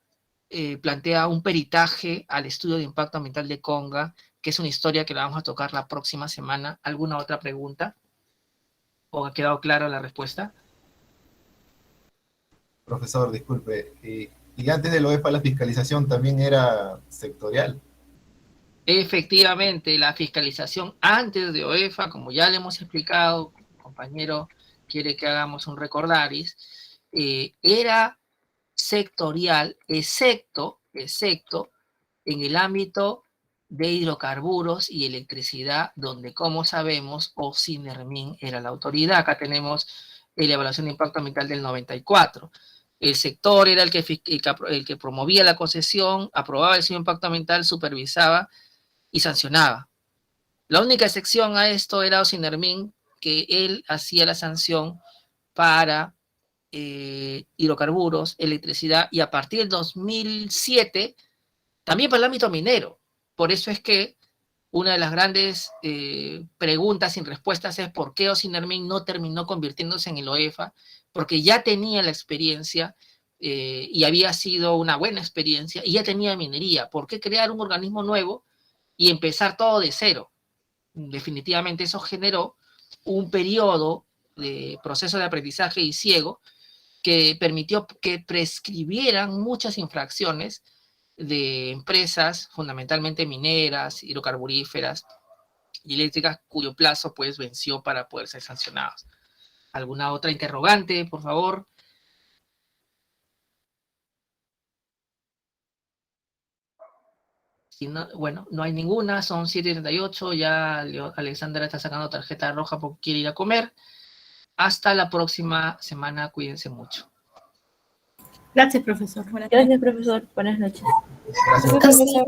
plantea un peritaje al estudio de impacto ambiental de Conga, que es una historia que la vamos a tocar la próxima semana. ¿Alguna otra pregunta? ¿O ha quedado clara la respuesta? Profesor, disculpe, y antes de la OEFA la fiscalización también era sectorial. Efectivamente, la fiscalización antes de OEFA, como ya le hemos explicado, el compañero quiere que hagamos un recordaris, era sectorial, excepto en el ámbito de hidrocarburos y electricidad, donde, como sabemos, OSINERMIN era la autoridad. Acá tenemos la evaluación de impacto ambiental del 94. El sector era el que promovía la concesión, aprobaba el estudio de impacto ambiental, supervisaba y sancionaba. La única excepción a esto era OSINERMIN, que él hacía la sanción para hidrocarburos, electricidad, y a partir del 2007 también para el ámbito minero. Por eso es que una de las grandes preguntas sin respuestas es por qué Osinermin no terminó convirtiéndose en el OEFA, porque ya tenía la experiencia y había sido una buena experiencia y ya tenía minería. ¿Por qué crear un organismo nuevo y empezar todo de cero? Definitivamente eso generó un periodo de proceso de aprendizaje y ciego que permitió que prescribieran muchas infracciones de empresas, fundamentalmente mineras, hidrocarburíferas y eléctricas, cuyo plazo pues venció para poder ser sancionados. ¿Alguna otra interrogante, por favor? Si no, bueno, no hay ninguna, son 7:38, ya Alexandra está sacando tarjeta roja porque quiere ir a comer. Hasta la próxima semana, cuídense mucho. Gracias, profesor. Gracias, profesor. Buenas noches. Gracias. Profesor.